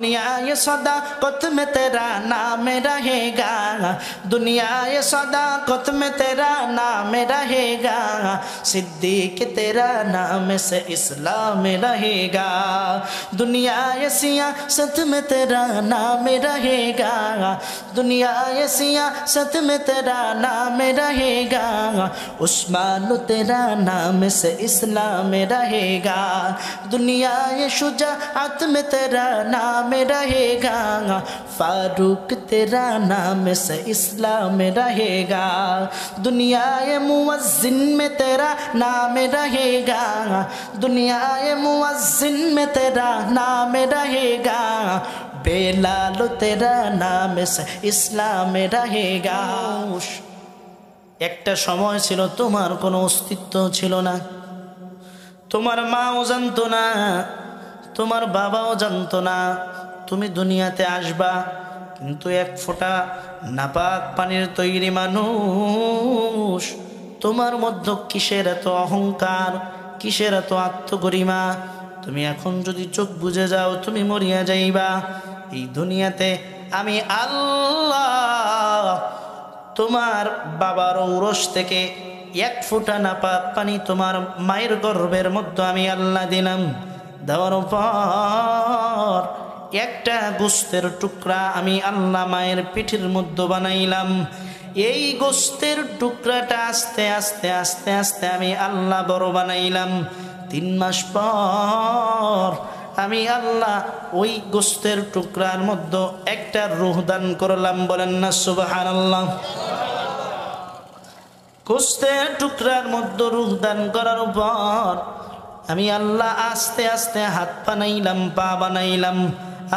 दुनिया ये सदाकत में तेरा नाम रहेगा, दुनिया ये सदाकत में तेरा नाम रहेगा, सिद्दीक तेरा नाम से इस्लाम रहेगा। दुनिया ये सियासत में तेरा नाम रहेगा, दुनिया ये सियासत में तेरा नाम रहेगा, उस्मान तेरा नाम से इस्लाम रहेगा। दुनिया ये शुजाअत में तेरा नाम रहेगा, फारूक तेरा नाम से इस्लाम रहेगा। दुनिया ये मुअज्जिन में तेरा नाम रहेगा, दुनिया ये मुअज्जिन में तेरा नाम रहेगा, बेलाल तेरा नाम से इस्लाम रहेगा। একটা সময় ছিল তোমার কোনো অস্তিত্ব ছিল না, তোমার মাও জানতো না, তোমার বাবাও জানতো না তুমি দুনিয়াতে আসবা। কিন্তু এক ফোঁটা নাপাক পানির তৈরি মানুষ, তোমার মধ্যে কিসের এত অহংকার, কিসের এত আত্মগরিমা? তুমি এখন যদি চোখ বুজে যাও তুমি মরিয়া যাইবা। এই দুনিয়াতে আমি আল্লাহ তোমার বাবার ঔরস থেকে এক ফোঁটা নাপাক পানি তোমার মায়ের গর্ভের মধ্যে আমি আল্লাহ দিলাম। দেওয়ার পর একটা গোস্তের টুকরা আমি আল্লাহ মায়ের পিঠের মধ্যে বানাইলাম। এই গোস্তের টুকরাটা আস্তে আস্তে আস্তে আস্তে আমি আল্লাহ বড় বানাইলাম। 3 মাস পর আমি আল্লাহ ওই গোস্তের টুকরার মধ্যে একটা রূহ দান করলাম। বলেন না সুবহানাল্লাহ। গোস্তের টুকরার মধ্যে রূহ দান করার পর আমি আল্লাহ আস্তে আস্তে হাত বানাইলাম, পা বানাইলাম।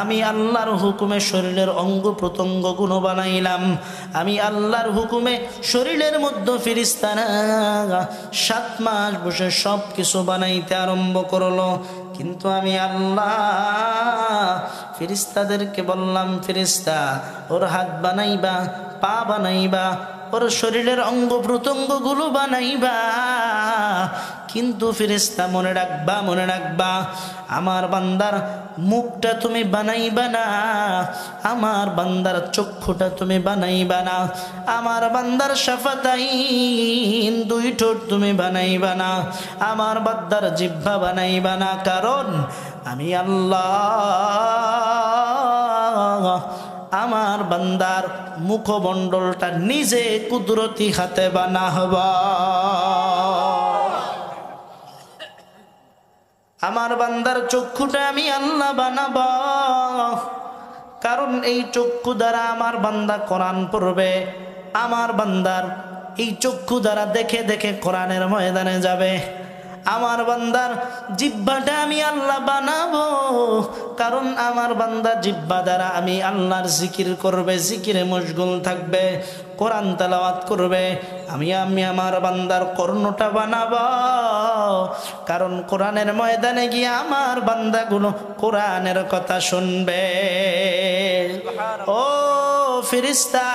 আমি আল্লাহর হুকুমে শরীরের অঙ্গ প্রত্যঙ্গগুলো বানাইলাম। আমি আল্লাহর হুকুমে শরীরের মধ্যে ফেরেশতারা 7 মাস বসে সব কিছু বানাইতে আরম্ভ করলো। কিন্তু আমি আল্লাহ ফেরেশতাদেরকে বললাম, ফেরেশতা ওর হাত বানাইবা, পা বানাইবা, ওর শরীরের অঙ্গ প্রত্যঙ্গগুলো বানাইবা, কিন্তু ফেরেশতা মনে রাখবা, মনে রাখবা আমার বান্দার মুখটা তুমি বানাইবা না, আমার বান্দার চক্ষুটা তুমি বানাইবা না, আমার বান্দার শাফাতাইন 2 ঠোঁট তুমি বানাইবা না, আমার বান্দার জিহ্বা বানাইবা না। কারণ আমি আল্লাহ আমার বান্দার মুখমণ্ডলটা নিজে কুদরতি হাতে বানাবো। আমার বান্দার চক্ষুটা আমি আল্লাহ বানাবো, কারণ এই চক্ষু দ্বারা আমার বান্দা কোরআন পড়বে। আমার বান্দার এই চক্ষু দ্বারা দেখে দেখে কোরআনের ময়দানে যাবে। আমার বান্দার জিহ্বাটা আমি আল্লাহ বানাবো, কারণ আমার বান্দার জিহ্বা দ্বারা আমি আল্লাহর জিকির করবে, জিকিরে মশগুল থাকবে, কোরআন তেলাওয়াত করবে। আমি আমার বান্দার কর্ণটা বানাবো, কারণ কোরআনের ময়দানে গিয়ে আমার বান্দাগুলো কোরআনের কথা শুনবে। ও ফেরেশতা,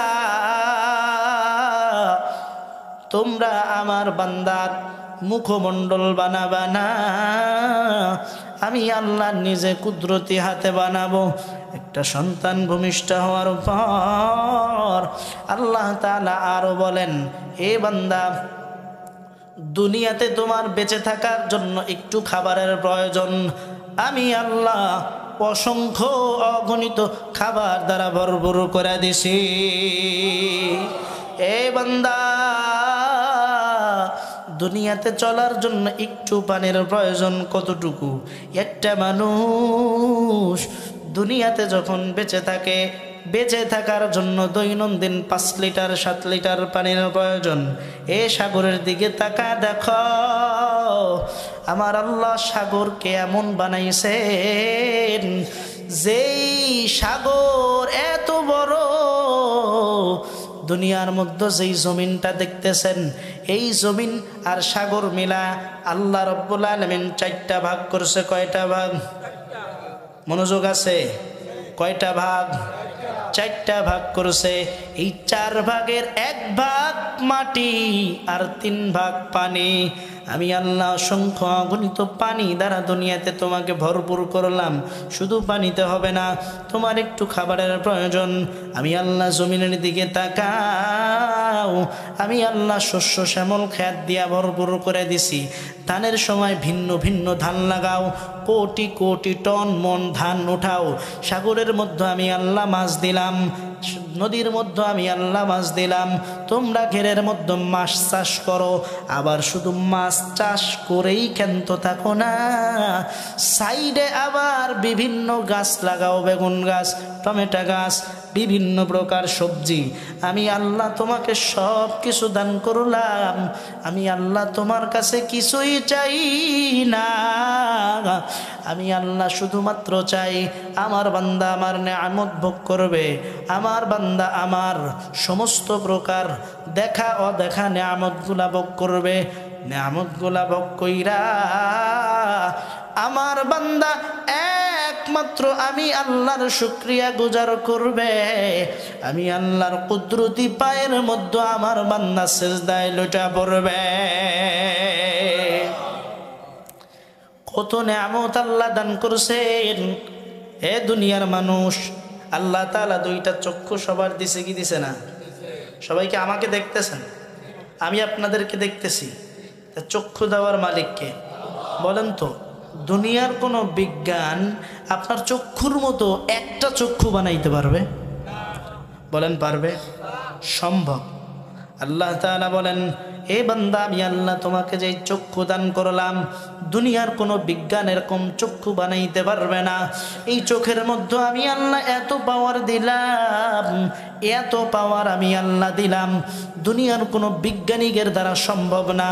তোমরা আমার বান্দার মুখমণ্ডল বানাবা না, আমি আল্লাহ নিজে কুদরতি হাতে বানাবো। একটা সন্তান ভূমিষ্ঠ হওয়ার পর আল্লাহ তাআলা আরো বলেন, এ বান্দা দুনিয়াতে তোমার বেঁচে থাকার জন্য একটু খাবারের প্রয়োজন, আমি আল্লাহ অসংখ্য অগণিত খাবার দ্বারা ভরপুর করে দিছি। এ বান্দা দুনিয়াতে চলার জন্য একটু পানির প্রয়োজন কতটুকু? একটা মানুষ দুনিয়াতে যখন বেঁচে থাকে, বেঁচে থাকার জন্য দৈনন্দিন 5 লিটার 7 লিটার পানির প্রয়োজন। এ সাগরের দিকে তাকা দেখো, আমার আল্লাহ সাগরকে এমন বানাইছেন, যেই সাগর এত বড়, দুনিয়ার মধ্যে যেই জমিনটা দেখতেছেন, এই জমিন আর সাগর মিলা আল্লাহ রাব্বুল আলামিন 4টা ভাগ করছে। কয়টা ভাগ? মনোযোগ আছে? কয়টা ভাগ? 4টা ভাগ করছে। এই 4 ভাগের 1 ভাগ মাটি আর 3 ভাগ পানি। আমি আল্লাহ অসংখ্য অগণিত পানি দ্বারা দুনিয়াতে তোমাকে ভরপুর করলাম। শুধু পানিতে হবে না, তোমার একটু খাবারের প্রয়োজন। আমি আল্লাহ জমিনের দিকে তাকাও, আমি আল্লাহ শস্য শ্যামল খেত দিয়া ভরপুর করে দিছি। ধানের সময় ভিন্ন ভিন্ন ধান লাগাও, কোটি কোটি টন মন ধান উঠাও। সাগরের মধ্যে আমি আল্লাহ মাছ দিলাম, নদীর মধ্যে আমি আল্লাহ মাছ দিলাম। তোমরা ঘেরের মধ্যে মাছ চাষ করো। আবার শুধু মাছ চাষ করেই ক্ষান্ত থাকো না, সাইডে আবার বিভিন্ন গাছ লাগাও, বেগুন গাছ, টমেটো গাছ, বিভিন্ন প্রকার সবজি। আমি আল্লাহ তোমাকে সব কিছু দান করলাম। আমি আল্লাহ তোমার কাছে কিছুই চাই না। আমি আল্লাহ শুধুমাত্র চাই আমার বান্দা আমার নেয়ামত ভোগ করবে, আমার বান্দা আমার সমস্ত প্রকার দেখা অদেখা নেয়ামতগুলা ভোগ করবে। নেয়ামতগুলা ভোগ কইরা আমার বান্দা একমাত্র আমি আল্লাহর শুকরিয়া গুজার করবে। আমি আল্লাহর কুদরতি পায়ের মধ্যে আমার বান্দা সিজদায় লুটা পড়বে। কত নেয়ামত আল্লাহ দান করছেন। হে দুনিয়ার মানুষ, আল্লাহ তাআলা দুইটা চক্ষু সবার দিছে কি দিছে না? সবাইকে আমাকে দেখতেছেন, আমি আপনাদেরকে দেখতেছি। তা চক্ষু দেওয়ার মালিককে বলেন তো, দুনিয়ার কোনো বিজ্ঞান আপনার চক্ষুর মতো একটা চক্ষু বানাইতে পারবে? বলেন পারবে? সম্ভব। আল্লাহ তাআলা বলেন, এ বান্দা আমি আল্লাহ তোমাকে যে চক্ষু দান করলাম, দুনিয়ার কোনো বিজ্ঞান এরকম চক্ষু বানাইতে পারবে না। এই চোখের মধ্যে আমি আল্লাহ এত পাওয়ার দিলাম, এত পাওয়ার আমি আল্লাহ দিলাম, দুনিয়ার কোনো বিজ্ঞানিকের দ্বারা সম্ভব না।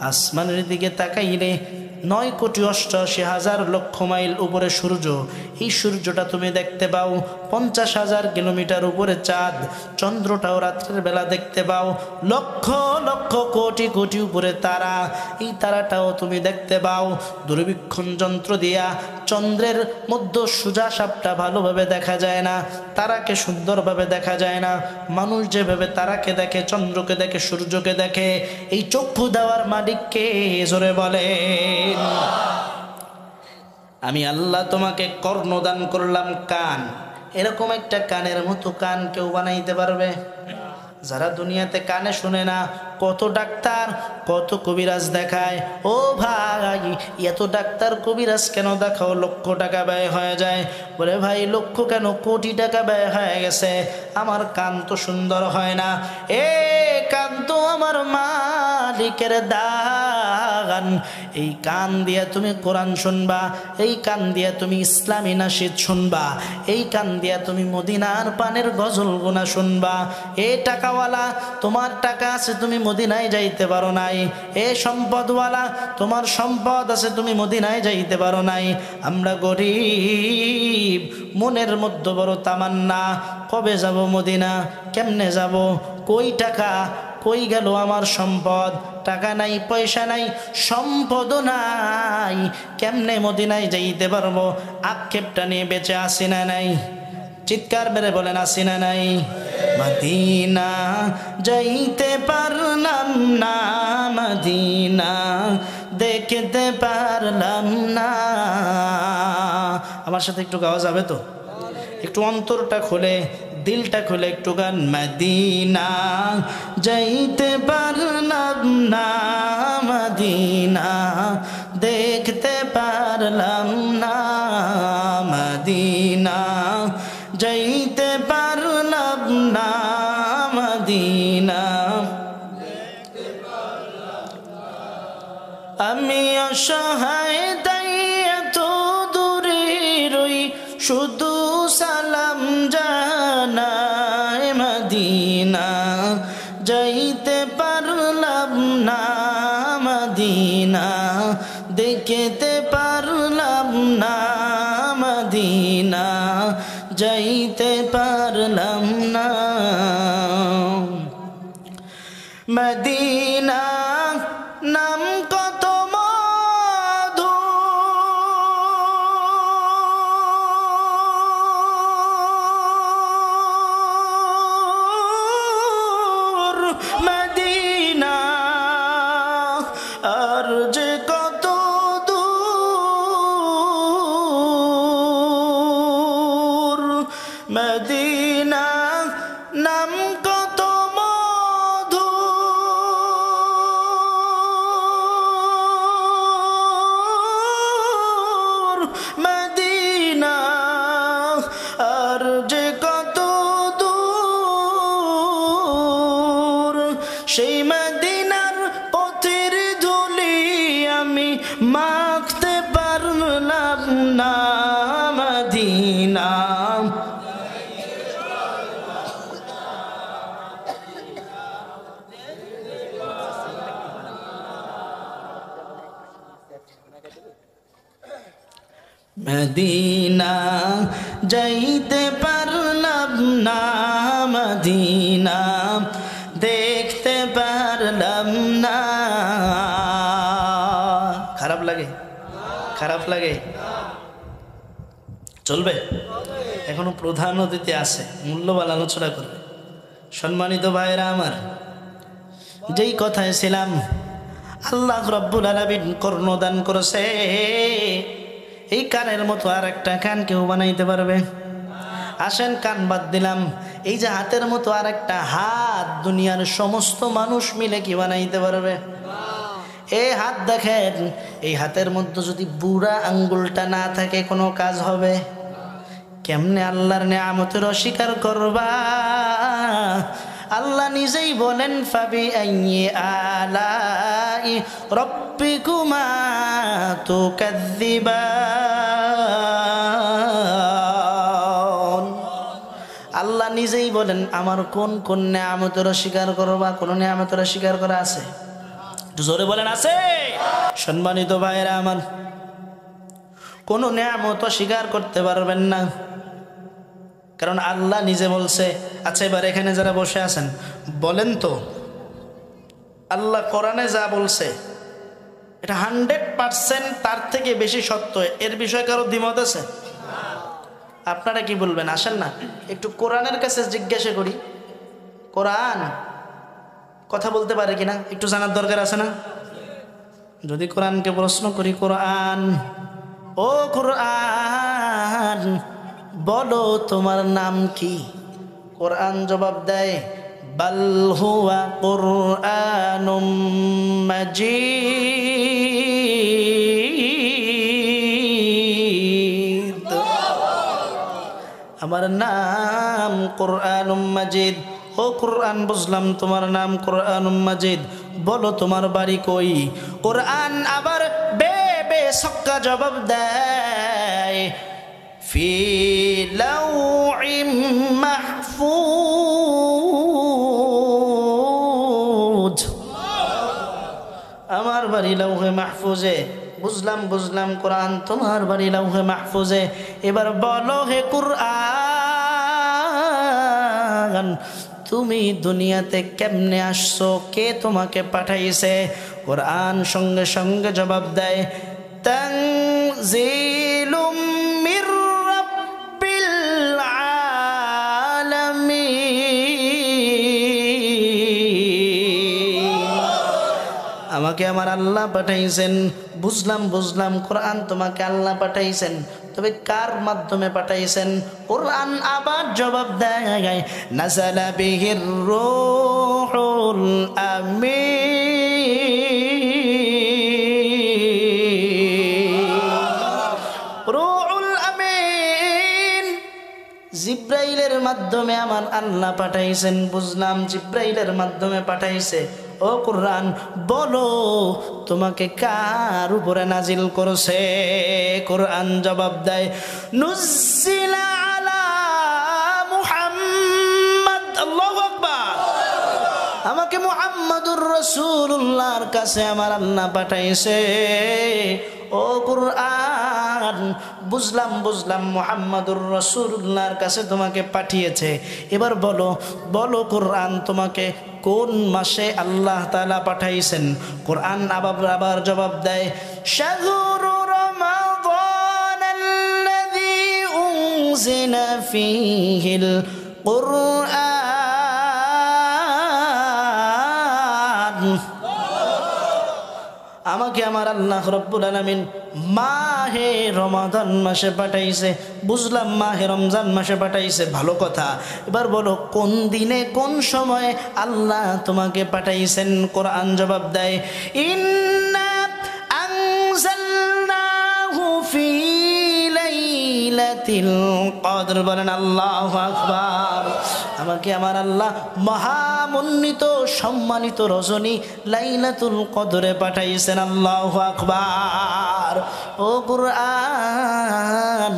আসমানের দিকে তাকাইলে 9,88,000,00,000 মাইল উপরে সূর্য, এই সূর্যটা তুমি দেখতে পাও। 50,000 কিলোমিটার উপরে চাঁদ, চন্দ্রটাও রাত্রের বেলা দেখতে পাও। লক্ষ লক্ষ কোটি কোটি উপরে তারা, এই তারাটাও তুমি দেখতে পাও। দূরবীক্ষণ যন্ত্র দিয়া চন্দ্রের মধ্যে সোজা সাপটা ভালোভাবে দেখা যায় না, তারাকে সুন্দরভাবে দেখা যায় না। মানুষ যেভাবে তারাকে দেখে, চন্দ্রকে দেখে, সূর্যকে দেখে, এই চক্ষু দেওয়ার মালিককে জোরে বলে। আমি আল্লাহ তোমাকে কর্ণ দান করলাম, কান। এরকম একটা কানের মতো কান কেউ বানাইতে পারবে? যারা দুনিয়াতে কানে শুনে না, কত ডাক্তার কত কবিরাজ দেখায়। ও ভাই, এত ডাক্তার কবিরাজ কেন দেখাও? লক্ষ টাকা ব্যয় হয়ে যায়। বলে ভাই লক্ষ কেন, কোটি টাকা ব্যয় হয়ে গেছে, আমার কান তো সুন্দর হয় না। এ কান তো আমার মালিকের দান। এই কান দিয়া তুমি কোরআন শুনবা, এই কান দিয়া তুমি ইসলামী নাশিদ শুনবা, এই কান দিয়া তুমি মদিনার পানের গজল গুনা শুনবা। এ টাকাওয়ালা, তোমার টাকা আছে, তুমি মদিনায় যাইতে পারো নাই। এ সম্পদওয়ালা, তোমার সম্পদ আছে, তুমি মদিনায় যাইতে পারো নাই। আমরা গরিব, মনের মধ্যে বড় তামান্না, কবে যাব মদিনা, কেমনে যাব, কই টাকা, কই গেল আমার সম্পদ? টাকা নাই, পয়সা নাই, সম্পদও নাই, কেমনে মদিনায় যাইতে পারবো? আক্ষেপটা নিয়ে বেঁচে আসি না নাই? চিৎকার মেরে বলেন আসি না নাই? মদিনা যাইতে পারলাম না, মদিনা দেখতে পারলাম না। আমার সাথে একটু গাওয়া যাবে তো? একটু অন্তরটা খুলে, দিলটা খুলে একটু গান। মদিনা যাইতে পারলাম না, মদিনা দেখতে পারলাম না, মদিনা যাইতে পারলাম না, মদিনা। আমি অসহায় তাই এত দূরে রই, শুধু সালাম জানাই। মদিনা যাইতে পারলাম না, মদিনা দেখতে পারলাম না, মদিনা যাইতে পারলাম না। মদিনা নাম কত মধু, মদিনা আর মদিনা নাম কত মধুর, মদিনা আর যে কত দূর, সেই মদিনার পথের ধুলি আমি মাখতে পারলাম না। মদিনা মদিনা যাইতে পারলাম না, মদিনা দেখতে পারলাম না। খারাপ লাগে? খারাপ লাগে? চলবে? এখনো প্রধান অতিথি আছে, মূল্যবান আলোচনা করবে। সম্মানিত ভাইরা আমার, যেই কথায় ছিলাম, আল্লাহ রাব্বুল আলামিন কর্ণদান করেছে। এই কানের মতো আর একটা কান কেউ বানাইতে পারবে? আসেন, কান বাদ দিলাম, এই যে হাতের মতো আর একটা হাত দুনিয়ার সমস্ত মানুষ মিলে কি বানাইতে পারবে? এই হাত দেখেন, এই হাতের মধ্যে যদি বুড়া আঙ্গুলটা না থাকে কোনো কাজ হবে? কেমনে আল্লাহর নিয়ামতের অস্বীকার করবা? আল্লাহ নিজেই বলেন, ফাবি আইয়ি আলাই রাব্বিকুমা তুকাযযিবান। আল্লাহ নিজেই বলেন, আমার কোন কোন নিয়ামতের অস্বীকার করবা? কোন নিয়ামতের অস্বীকার করা আছে? জোরে বলেন, আছে? সম্মানিত ভাইরা আমার, কোন নিয়ামত অস্বীকার করতে পারবেন না, কারণ আল্লাহ নিজে বলছে। আচ্ছা, এবার এখানে যারা বসে আছেন বলেন তো, আল্লাহ কোরআনে যা বলছে এটা 100% তার থেকে বেশি সত্য, এর বিষয়ে কারো দ্বিমত আছে? আপনারা কি বলবেন? আসেন না একটু কোরআনের কাছে জিজ্ঞাসা করি, কোরআন কথা বলতে পারে কিনা একটু জানার দরকার আছে না? যদি কোরআনকে প্রশ্ন করি, কোরআন, ও কোরআন বলো তোমার নাম কি? কোরআন জবাব দেয়, বাল হুয়া কুরআনুম মাজিদ। আমার নাম কুরআনুম মাজিদ। ও কুরআন, বুঝলাম তোমার নাম কুরআনুম মাজিদ, বলো তোমার বাড়ি কই? কোরআন আবার বে সক্কা জবাব দেয়, ফি লাউইম মাহফুজ। আমার বাড়ি লাউহে মাহফুজে। বুঝলাম বুঝলাম কোরআন, তোমার বাড়ি লাউহে মাহফুজে। এবার বলো হে কোরআন, তুমি দুনিয়াতে কেমনে আসছো? কে তোমাকে পাঠাইছে? কোরআন সঙ্গে সঙ্গে জবাব দেয়, তানজিলুম মির রাব্বিল আলামিন। আমাকে আমার আল্লাহ পাঠাইছেন। বুঝলাম বুঝলাম কোরআন, তোমাকে আল্লাহ পাঠাইছেন, তবে কার মাধ্যমে পাঠাইছেন? কোরআন আবার জবাব দেয়, নাযালা বিহির রূহুল আমিন। রূহুল আমিন জিব্রাইলের মাধ্যমে আমার আল্লাহ পাঠাইছেন। বুঝলাম জিব্রাইলের মাধ্যমে পাঠাইছে। ও কোরআন বলো তোমাকে কার উপরে নাজিল করেছে? কোরআন জবাব দেয়, নুজ্জিলা আলা মুহাম্মদ। আল্লাহু আকবার। আমাকে মুহাম্মাদুর রাসূলুল্লাহর কাছে আমার আল্লাহ পাঠাইছে। ও কোরআন বুঝলাম বুঝলাম মুহাম্মাদুর রাসূলুল্লাহর কাছে তোমাকে পাঠিয়েছে। এবার বলো বলো কোরআন তোমাকে কোন মাসে আল্লাহ তাআলা পাঠাইছেন? কোরআন আবার জবাব দেয়, শাহরু রমাদানাল্লাযী উনজিলা ফীহিল কুরআন। আমাকে আমার আল্লাহ রাব্বুল আলামিন মাহে রমাদান মাসে পাঠাইছে, বুঝলাম মাহে রমজান মাসে পাঠাইছে, ভালো কথা। এবার বলো কোন দিনে কোন সময়ে আল্লাহ তোমাকে পাঠাইছেন? কোরআন জবাব দেয়, ইন্না আনজালনাহু ফি লাইলাতিল কদর। বলেন আল্লাহু আকবার। আমাকে আমার আল্লাহ মহামন্বিত সম্মানিত রজনী লাইলাতুল কদরে পাঠাইছেন। আল্লাহু আকবার। ও কুরআন,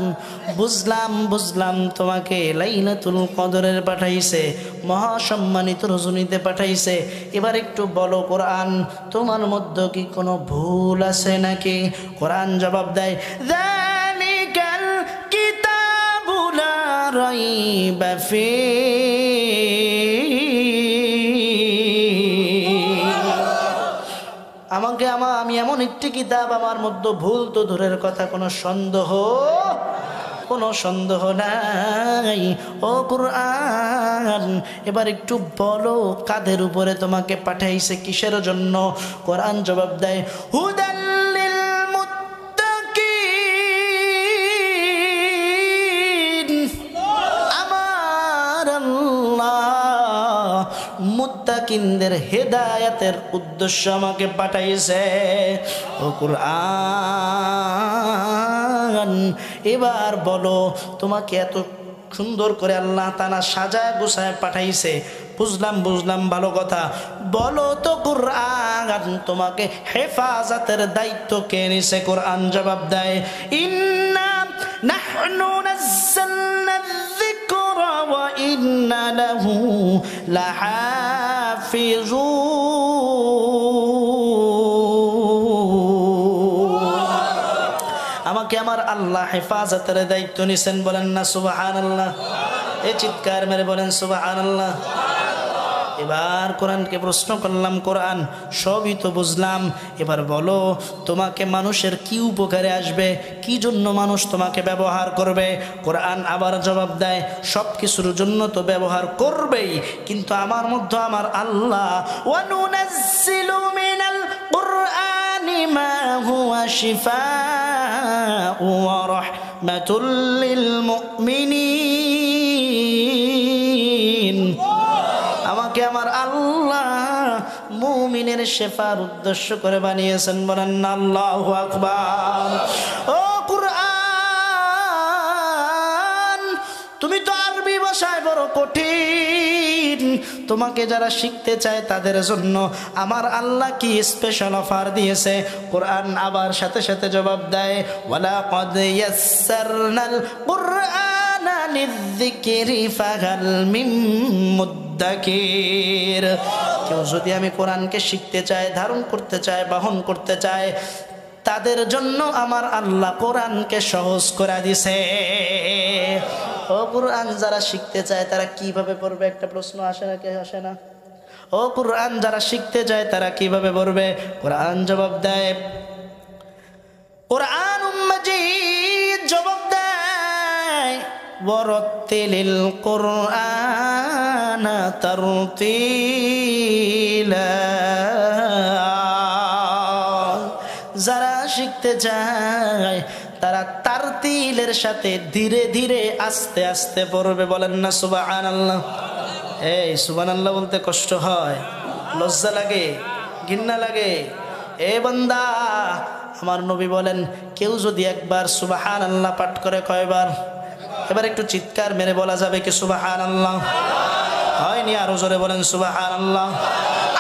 বুঝলাম তোমাকে লাইলাতুল কদরের পাঠাইছে, মহাসম্মানিত রজনীতে পাঠাইছে। এবার একটু বলো কোরআন, তোমার মধ্যে কি কোনো ভুল আছে নাকি? কোরআন জবাব দেয়, যালিকাল কিতাবু লা রাইবা ফীহি। আমি এমন একটি কিতাব, আমার মধ্যে ভুল তো দূরের কথা, কোনো সন্দেহ নাই। ও কুরআন, এবার একটু বলো কাদের উপরে তোমাকে পাঠাইছে, কিসের জন্য? কোরআন জবাব দেয়, হুদাল্লিল মুত্তাকিন। আমার আল্লাহ মুত্তাকিনদের হেদায়েতের উদ্দেশ্য আমাকে পাঠাইছে। ও কুরআন, এবার বলো তোমাকে এত সুন্দর করে আল্লাহ তাআলা সাজায় গুছায় পাঠাইছে, বুঝলাম ভালো কথা। বলো তো কুরআন, তোমাকে হেফাজতের দায়িত্ব কে নিছে? কোরআন জবাব দেয়, ইন্না নাহনু নাযালনা যিকরা ওয়া ইন্না লাহু লাহাফিজুন। আমাকে আমার আল্লাহ হেফাজতের দায়িত্ব নিছেন। বলেন না সুবহানাল্লাহ। এই চিৎকার মেরে বলেন সুবহানাল্লাহ। এবার কোরআনকে প্রশ্ন করলাম, কোরআন সবই তো বুঝলাম, এবার বলো তোমাকে মানুষের কি উপকারে আসবে, কি জন্য মানুষ তোমাকে ব্যবহার করবে? কোরআন আবার জবাব দেয়, সব কিছুর জন্য তো ব্যবহার করবেই, কিন্তু আমার মধ্যে আমার আল্লাহ ওয়া নুনাজ্জিলু মিনাল কুরআনি মা হুয়া শিফাউ ওয়া রাহমাতুল লিল মুমিনিন। আমাকে আমার আল্লাহ মুমিনের শেফার উদ্দেশ্য করে বানিয়েছেন। বলেন আল্লাহু আকবার। ও কুরআন, তুমি তো আরবি ভাষায় বড় কঠিন, তোমাকে যারা শিখতে চায় তাদের জন্য আমার আল্লাহ কি স্পেশাল অফার দিয়েছে? কোরআন আবার সাথে সাথে জবাব দেয়, ওয়ালাকাদ ইয়াসসারনাল কুরআনা লিযযিকরি ফাহাল মিন মুদ্দাকির। কেউ যদি আমি কোরআনকে শিখতে চায়, ধারণ করতে চায়, বহন করতে চায়, তাদের জন্য আমার আল্লাহ কোরআনকে সহজ করে দিছে। ও কোরআন যারা শিখতে চায় তারা কিভাবে পড়বে? একটা প্রশ্ন আসে না, কে আসে না? ও কোরআন যারা শিখতে চায় তারা কিভাবে পড়বে? কোরআন জবাব দেয়, কোরআন মাজিদ জবাব দেয়, ওয়ারাত্তিলিল কুরআনা তারতিলা। যারা শিখতে চায় তারা তারতিলের সাথে ধীরে ধীরে আস্তে আস্তে পড়বে। বলেন না সুবহানাল্লাহ। এই সুবহানাল্লাহ বলতে কষ্ট হয়, লজ্জা লাগে, ঘৃণা লাগে। এ বান্দা, আমার নবী বলেন কেউ যদি একবার সুবহানাল্লাহ পাঠ করে, কয়বার? এবার একটু চিৎকার মেরে বলা যাবে কি সুবহানাল্লাহ? হয়নি, আরো জোরে বলেন সুবহানাল্লাহ।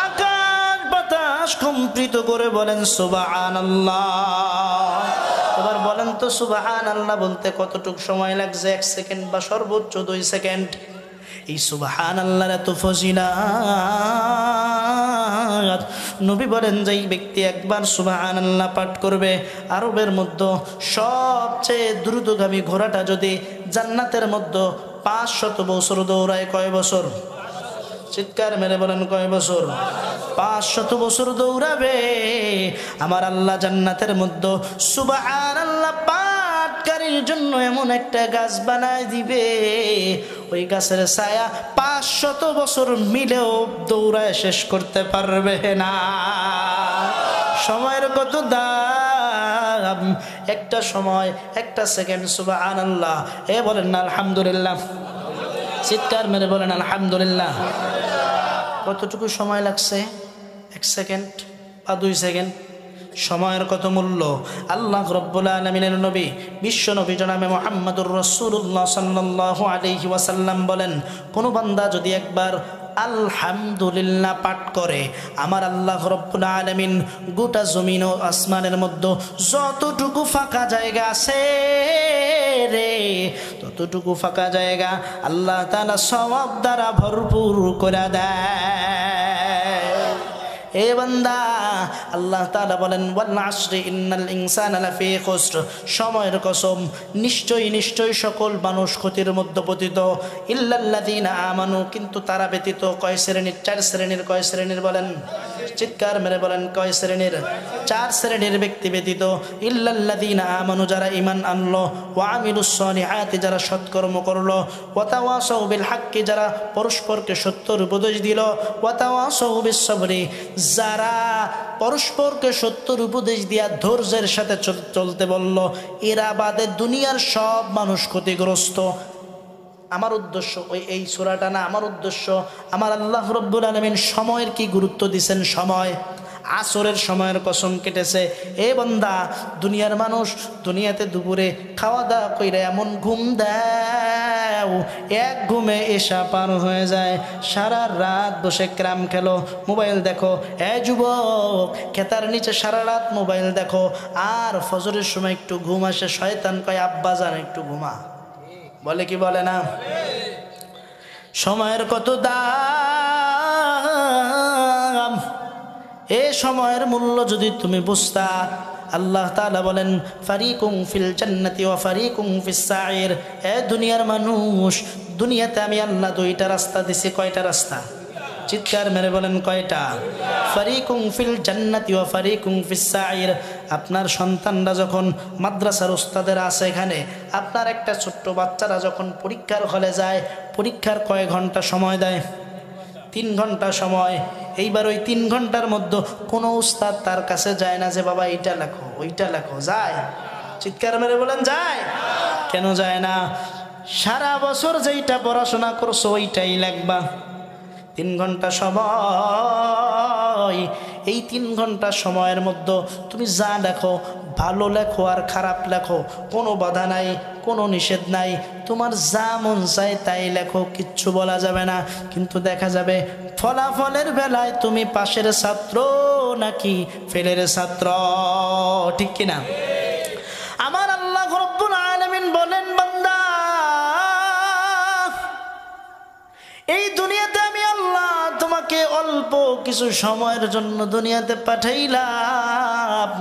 আকাশ বাতাস কম্পিত করে বলেন সুবহানাল্লাহ। এবার বলেন তো সুবহানাল্লাহ বলতে কতটুকু সময় লাগছে? 1 সেকেন্ড বা সর্বোচ্চ 2 সেকেন্ড। এই সুবহানাল্লাহর এত ফজিলত, নবী বলেন যেই ব্যক্তি একবার সুবহানাল্লাহ পাঠ করবে, আরবের মধ্যে সবচেয়ে দ্রুতগামী ঘোড়াটা যদি জান্নাতের মধ্যে 500 বছর দৌড়ায়, কয় বছর? চিৎকার মেরে বলেন কয় বছর? 500 বছর দৌড়াবে, আমার আল্লাহ জান্নাতের মধ্যে সুবহানাল্লাহ পাঠকারীর জন্য এমন একটা গাছ বানায় দিবে, ওই গাছের ছায়া 500 বছর মিলেও দৌড়ায় শেষ করতে পারবে না। সময়ের কত দাম! একটা সময়, একটা সেকেন্ড সুবহানাল্লাহ এ বলেন না আলহামদুলিল্লাহ, চিৎকার মেরে বলেন আলহামদুলিল্লাহ। কতটুকু সময় লাগছে? 1 সেকেন্ড বা 2 সেকেন্ড? সময়ের কত মূল্য! আল্লাহ রাব্বুল আলামিনের নবী বিশ্ব নবী জনাবে মুহাম্মদুর রাসূলুল্লাহ সাল্লাল্লাহু আলাইহি ওয়াসাল্লাম বলেন, কোন বান্দা যদি একবার আলহামদুলিল্লাহ পাঠ করে, আমার আল্লাহ রাব্বুল আলামিন গোটা জমিন ও আসমানের মধ্যে যতটুকু ফাঁকা জায়গা আছে রে, ততটুকু ফাঁকা জায়গা আল্লাহ তাআলা সওয়াব দ্বারা ভরপুর করে দেয়। এ বান্দা, আল্লাহ তাআলা বলেন ওয়াল আসরি ইন্নাল ইনসানা লাফি খুসর, সময়ের কসম, নিশ্চয়ই নিশ্চয়ই সকল মানুষ ক্ষতির মধ্যে পতিত, ইল্লাল্লাযিনা আমানু, কিন্তু তারা ব্যতীত। কয় শ্রেণীর? 4 শ্রেণীর। কয় শ্রেণীর বলেন? চিৎকার মেরে বলেন কয় শ্রেণীর? 4 শ্রেণীর ব্যক্তি ব্যতীত। ইল্লাল্লাযিনা আমানু, যারা ঈমান আনলো, ওয়া আমিলুস সলিহাতি, যারা সৎকর্ম করলো, ওয়া তাওয়াসাউ বিল হাক্কি, যারা পরস্পরকে সত্যের উপদেশ দিল, ওয়া তাওয়াসাউ বিস সাবরি, যারা পরস্পরকে সত্যের উপদেশ দিয়া ধৈর্যের সাথে চলতে বলল, এরা বাদে দুনিয়ার সব মানুষ ক্ষতিগ্রস্ত। আমার উদ্দেশ্য এই সূরাটা না, আমার উদ্দেশ্য আমার আল্লাহ রাব্বুল আলামিন সময়ের কি গুরুত্ব দিয়েছেন। সময়, আসরের সময়ের কসম কেটেছে। এ বান্দা, দুনিয়ার মানুষ দুনিয়াতে দুপুরে খাওয়া দাওয়া কইরা এমন ঘুম দেও, এক ঘুমে এশা পার হয়ে যায়, সারা রাত বসে ক্রাম খেলো, মোবাইল দেখো। এ যুবক, খেতার নিচে সারা রাত মোবাইল দেখো, আর ফজরের সময় একটু ঘুম আসে, শয়তান কয় আব্বা জান একটু ঘুমা, বলে কি বলে না? সময়ের কত দাম! এ সময়ের মূল্য যদি তুমি বুঝতা, আল্লাহ তাআলা বলেন ফারিকুম ফিল জান্নাতি ওয়া ফারিকুম ফিস সাইর। এ দুনিয়ার মানুষ, দুনিয়াতে আমি আল্লাহ 2টা রাস্তা দিছি। কয়টা রাস্তা? চিৎকার মেরে বলেন কয়টা? ফারিকুম ফিল জান্নাতি ওয়া ফারিকুম ফিস সাইর। আপনার সন্তানরা যখন মাদ্রাসার উস্তাদেরা আছে এখানে, আপনার একটা ছোট্ট বাচ্চারা যখন পরীক্ষার হলে যায়, পরীক্ষার কয় ঘন্টা সময় দেয়? 3 ঘন্টা সময়। এইবার ওই 3 ঘন্টার মধ্যে কোনো উস্তাদ তার কাছে যায় না যে বাবা এইটা লেখো ওইটা লেখো, যায়? চিৎকার মেরে বলেন যায়? কেন যায় না? সারা বছর যেইটা পড়াশোনা করছো ওইটাই লেখবা। 3 ঘন্টা সময়, এই 3 ঘন্টা সময়ের মধ্যে তুমি যা লেখো, ভালো লেখো আর খারাপ লেখো, কোনো বাধা নাই, কোনো নিষেধ নাই, তোমার যা মন চায় তাই লেখো, কিচ্ছু বলা যাবে না। কিন্তু দেখা যাবে ফলাফলের বেলায় তুমি পাশের ছাত্র নাকি ফেলের ছাত্র, ঠিক কিনা? আমার আল্লাহ রাব্বুল আলামিন বলেন, বান্দা, এই দুনিয়াতে আমি আল্লাহ তোমাকে অল্প কিছু সময়ের জন্য দুনিয়াতে পাঠাইলাম,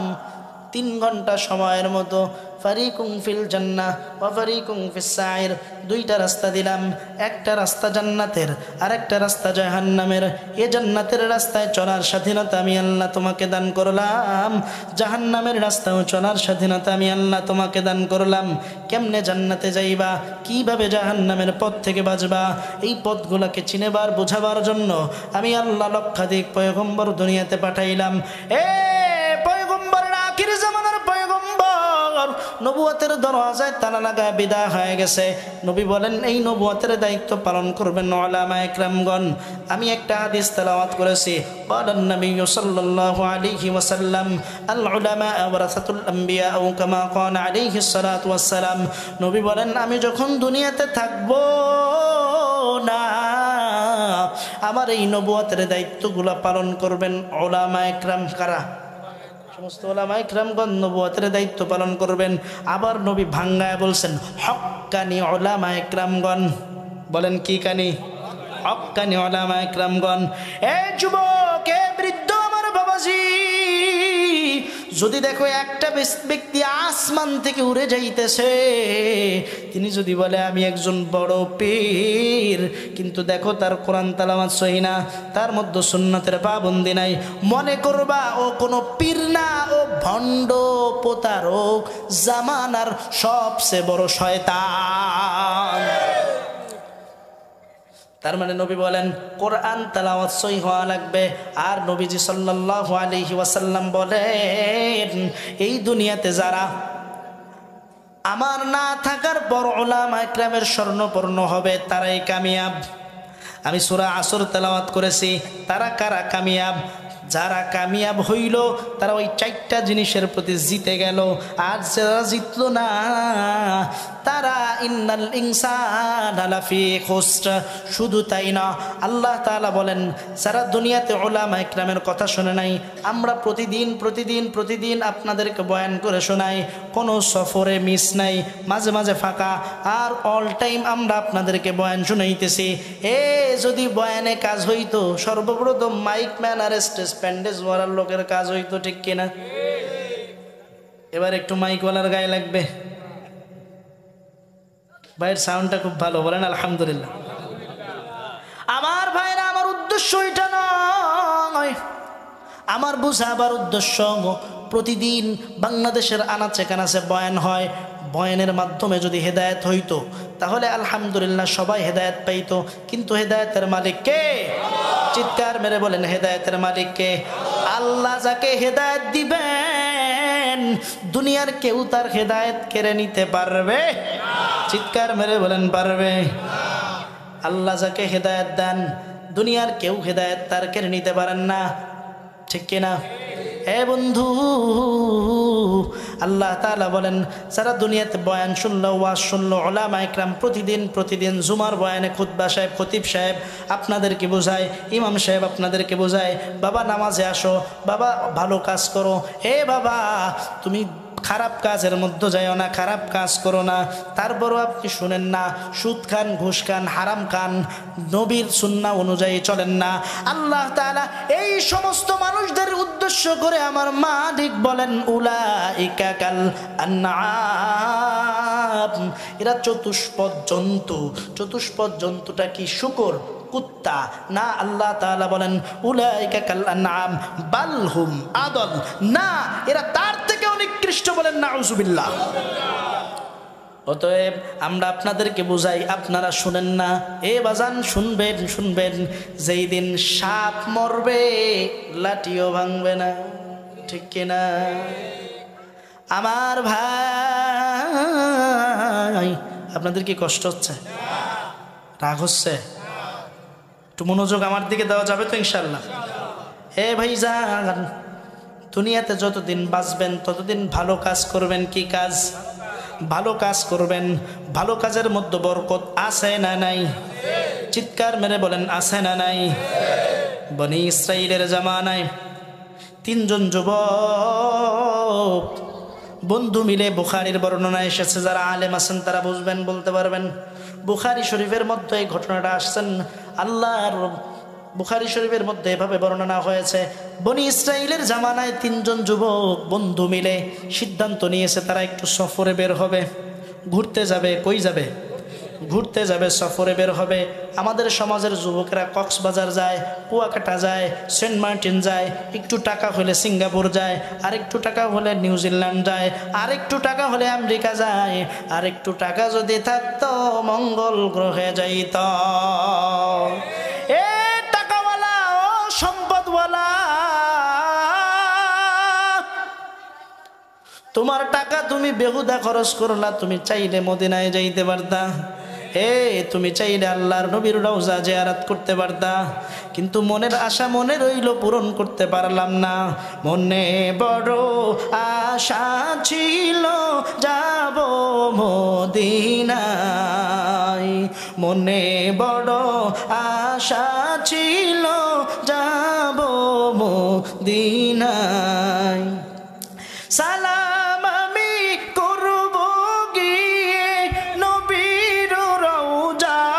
3 ঘন্টা সময়ের মতো। ফারিকুম ফিল জান্নাহ ওয়া ফারিকুম ফিস সাইর, 2টা রাস্তা দিলাম। একটা রাস্তা জান্নাতের, আর একটা রাস্তা জাহান্নামের। এ জান্নাতের রাস্তায় চলার স্বাধীনতা আমি আল্লাহ তোমাকে দান করলাম, জাহান্নামের রাস্তায় চলার স্বাধীনতা আমি আল্লাহ তোমাকে দান করলাম। কেমনে জান্নাতে যাইবা, কিভাবে জাহান্নামের পথ থেকে বাঁচবা, এই পথগুলোকে চিনেবার বোঝাবার জন্য আমি আল্লাহ লক্ষাধিক পয়গম্বর দুনিয়াতে পাঠাইলাম। এ পয়গম্বর, আখির জামানার পয়গম্বর, নবুয়তের দরওয়াজায় তালা লাগায় বিদায় হয়ে গেছে। নবী বলেন এই নবুয়তের দায়িত্ব পালন করবেন উলামায়ে ইকরামগণ। আমি একটা হাদিস তেলাওয়াত করেছি, বলেন নবী সাল্লাল্লাহু আলাইহি ওয়াসাল্লাম আল উলামা ওয়ারাসাতুল আম্বিয়া ও কামা ক্বালা আলাইহিস সালাতু ওয়াস সালাম। নবী বলেন আমি যখন দুনিয়াতে থাকব না, আমার এই নবুয়তের দায়িত্বগুলো পালন করবেন উলামায়ে ইকরাম। কারা? সমস্ত উলামায়ে ইকরামগণ নবুয়তের দায়িত্ব পালন করবেন। আবার নবী ভাঙ্গায় বলছেন হক্কানি উলামায়ে ইকরামগণ। বলেন কি কানি? হক্কানি উলামায়ে ইকরামগণ। এ যুবক, এ বৃদ্ধ আমার বাবাজি, যদি দেখো একটা ব্যক্তি আসমান থেকে উড়ে যাইতেছে, তিনি যদি বলে আমি একজন বড় পীর, কিন্তু দেখো তার কোরআন তেলাওয়াত সহি না, তার মধ্যে সুন্নাতের পাবন্দি নাই, মনে করবা ও কোনো পীর না, ও ভণ্ড প্রতারক, জামানার সবচেয়ে বড় শয়তান। তার মানে নবী বলেন কোরআন তেলাওয়াত সহিহ হওয়া লাগবে। আর নবীজি সাল্লাল্লাহু আলাইহি ওয়াসাল্লাম বলেন এই দুনিয়াতে যারা আমার না থাকার পর উলামা ইকরামের স্বর্ণপর্ণ হবে তারাই কামিয়াব। আমি সূরা আসর তেলাওয়াত করেছি, তারা কারা কামিয়াব? যারা কামিয়াব হইল তারা ওই চারটা জিনিসের প্রতি জিতে গেল। আর যারা জিতল না তারা ইন্নাল ইনসানা লাফি খুসর। শুধু তাই না, আল্লাহ তাআলা বলেন যারা দুনিয়াতে উলামা ইকরামের কথা শুনে নাই, আমরা প্রতিদিন আপনাদেরকে বয়ান করে শোনাই, কোনো সফরে মিস নাই, মাঝে মাঝে ফাঁকা, আর অল টাইম আমরা আপনাদেরকে বয়ান শুনাইতেছি। যদি বয়ানে কাজ হইতো সর্বপ্রথম মাইক ম্যান আর স্টেজ প্যান্ডেজ ওয়ালার লোকের কাজ হইতো, ঠিক কিনা? এবার একটু মাইকওয়ালার গায়ে লাগবে। ভাইয়ের সাউন্ডটা খুব ভালো, বলেন আলহামদুলিল্লাহ। আমার ভাইরা, আমার উদ্দেশ্য এটা নয়, আমার বুঝাবার উদ্দেশ্য প্রতিদিন বাংলাদেশের আনাচে কানাচে বয়ান হয়, বয়ানের মাধ্যমে যদি হেদায়েত হইতো তাহলে আলহামদুলিল্লাহ সবাই হেদায়েত পাইতো। কিন্তু হেদায়েতের মালিক কে? চিৎকার মেরে বলেন হেদায়েতের মালিক কে? আল্লাহ যাকে হেদায়েত দিবেন দুনিয়ার কেউ তার হেদায়েত কেড়ে নিতে পারবে? চিৎকার মেরে বলেন পারবে? আল্লাহ যাকে হেদায়েত দেন দুনিয়ার কেউ হেদায়েত তার কেড়ে নিতে পারেন না, ঠিক কিনা? হে বন্ধু, আল্লাহ তাআলা বলেন যারা দুনিয়াতে বয়ান শুনলো, ওয়াজ শুনলো, উলামা ইকরাম প্রতিদিন জুমার বয়ানে খুতবা সাহেব, খতিব সাহেব আপনাদেরকে বোঝায়, ইমাম সাহেব আপনাদেরকে বোঝায়, বাবা নামাজে আসো, বাবা ভালো কাজ করো, হে বাবা তুমি খারাপ কাজের মধ্যে যাইও না, খারাপ কাজ করো না। তারপরও আপনি শুনেন না, সুদ খান, ঘুষ খান, হারাম খান, নবীর সুন্নাহ অনুযায়ী চলেন না। আল্লাহ তাআলা এই সমস্ত মানুষদের উদ্দেশ্য করে আমার মালিক বলেন উলাইকা কাল আনআম, এরা চতুষ্পদ জন্তু। চতুষ্পদ জন্তুটা কি? শুকর, কুত্তা না। আল্লাহ তাআলা বলেন উলাইকা কাল আনআম বাল হুম আদল, না এরা তার থেকে নিকৃষ্ট, বলেন নাউজুবিল্লাহ। অতএব আমরা আপনাদেরকে বুঝাই, আপনারা শুনেন না। এ বাজান শুনবেন, যেই দিন সাপ মরবে লাঠিও ভাঙবে না, ঠিক কিনা? আমার ভাই, আপনাদের কি কষ্ট হচ্ছে? রাগ হচ্ছে? একটু মনোযোগ আমার দিকে দেওয়া যাবে তো ইনশাল্লাহ? হে ভাই যান, দুনিয়াতে যতদিন বাঁচবেন ততদিন ভালো কাজ করবেন। কি কাজ? ভালো কাজ করবেন। ভালো কাজের মধ্যে বরকত আছে না নাই? চিৎকার মেরে বলেন আছে না নাই? বনি ইসরাইলের জামানায় তিনজন যুবক বন্ধু মিলে, বুখারীর বর্ণনা এসেছে, যারা আলেম আছেন তারা বুঝবেন, বলতে পারবেন। বুখারী শরীফের মধ্যে এই ঘটনাটা আসছেন। আল্লাহর বুখারী শরীফের মধ্যে এভাবে বর্ণনা হয়েছে, বনি ইসরাইলের জামানায় তিনজন যুবক বন্ধু মিলে সিদ্ধান্ত নিয়েছে তারা একটু সফরে বের হবে, ঘুরতে যাবে। কই যাবে? ঘুরতে যাবে, সফরে বের হবে। আমাদের সমাজের যুবকেরা কক্সবাজার যায়, কুয়াকাটা যায়, সেন্ট মার্টিন যায়, একটু টাকা হলে সিঙ্গাপুর যায়, আর একটু টাকা হলে নিউজিল্যান্ড যায়, আর একটু টাকা হলে আমেরিকা যায়, আর একটু টাকা যদি থাকতো মঙ্গল গ্রহে যাইত। এ টাকাওয়ালা, ও সম্পদওয়ালা, তোমার টাকা তুমি বেহুদা খরচ করলা। তুমি চাইলে মদিনায় যাইতে পারতা, তুমি চাইলে আল্লাহর নবীর রওজা জিয়ারত করতে পারতা, কিন্তু মনের আশা মনে রইল, পূরণ করতে পারলাম না। মনে বড় আশা ছিল যাব মদিনায়, মনে বড় আশা ছিল যাব মদিনায়। সালাম আমি করব গিয়ে নবীর রওজায়,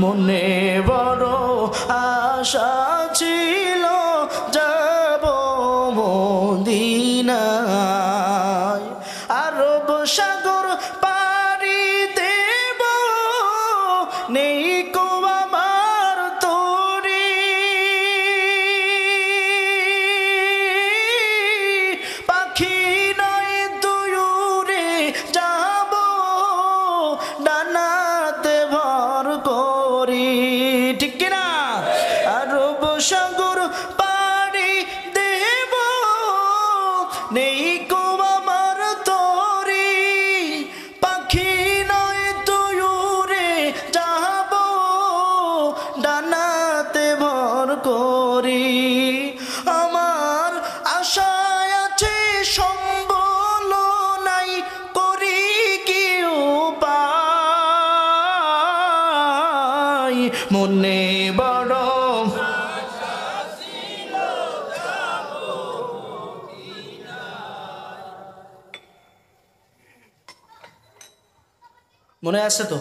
মনে বড় আশা ছিল যাব মদিনায়। আরব সাগর পাড়ি দেব, নেই কো আমার তরি, পাখি নয় তুই উড়ে যাব মনে বড় মনে আছে তো,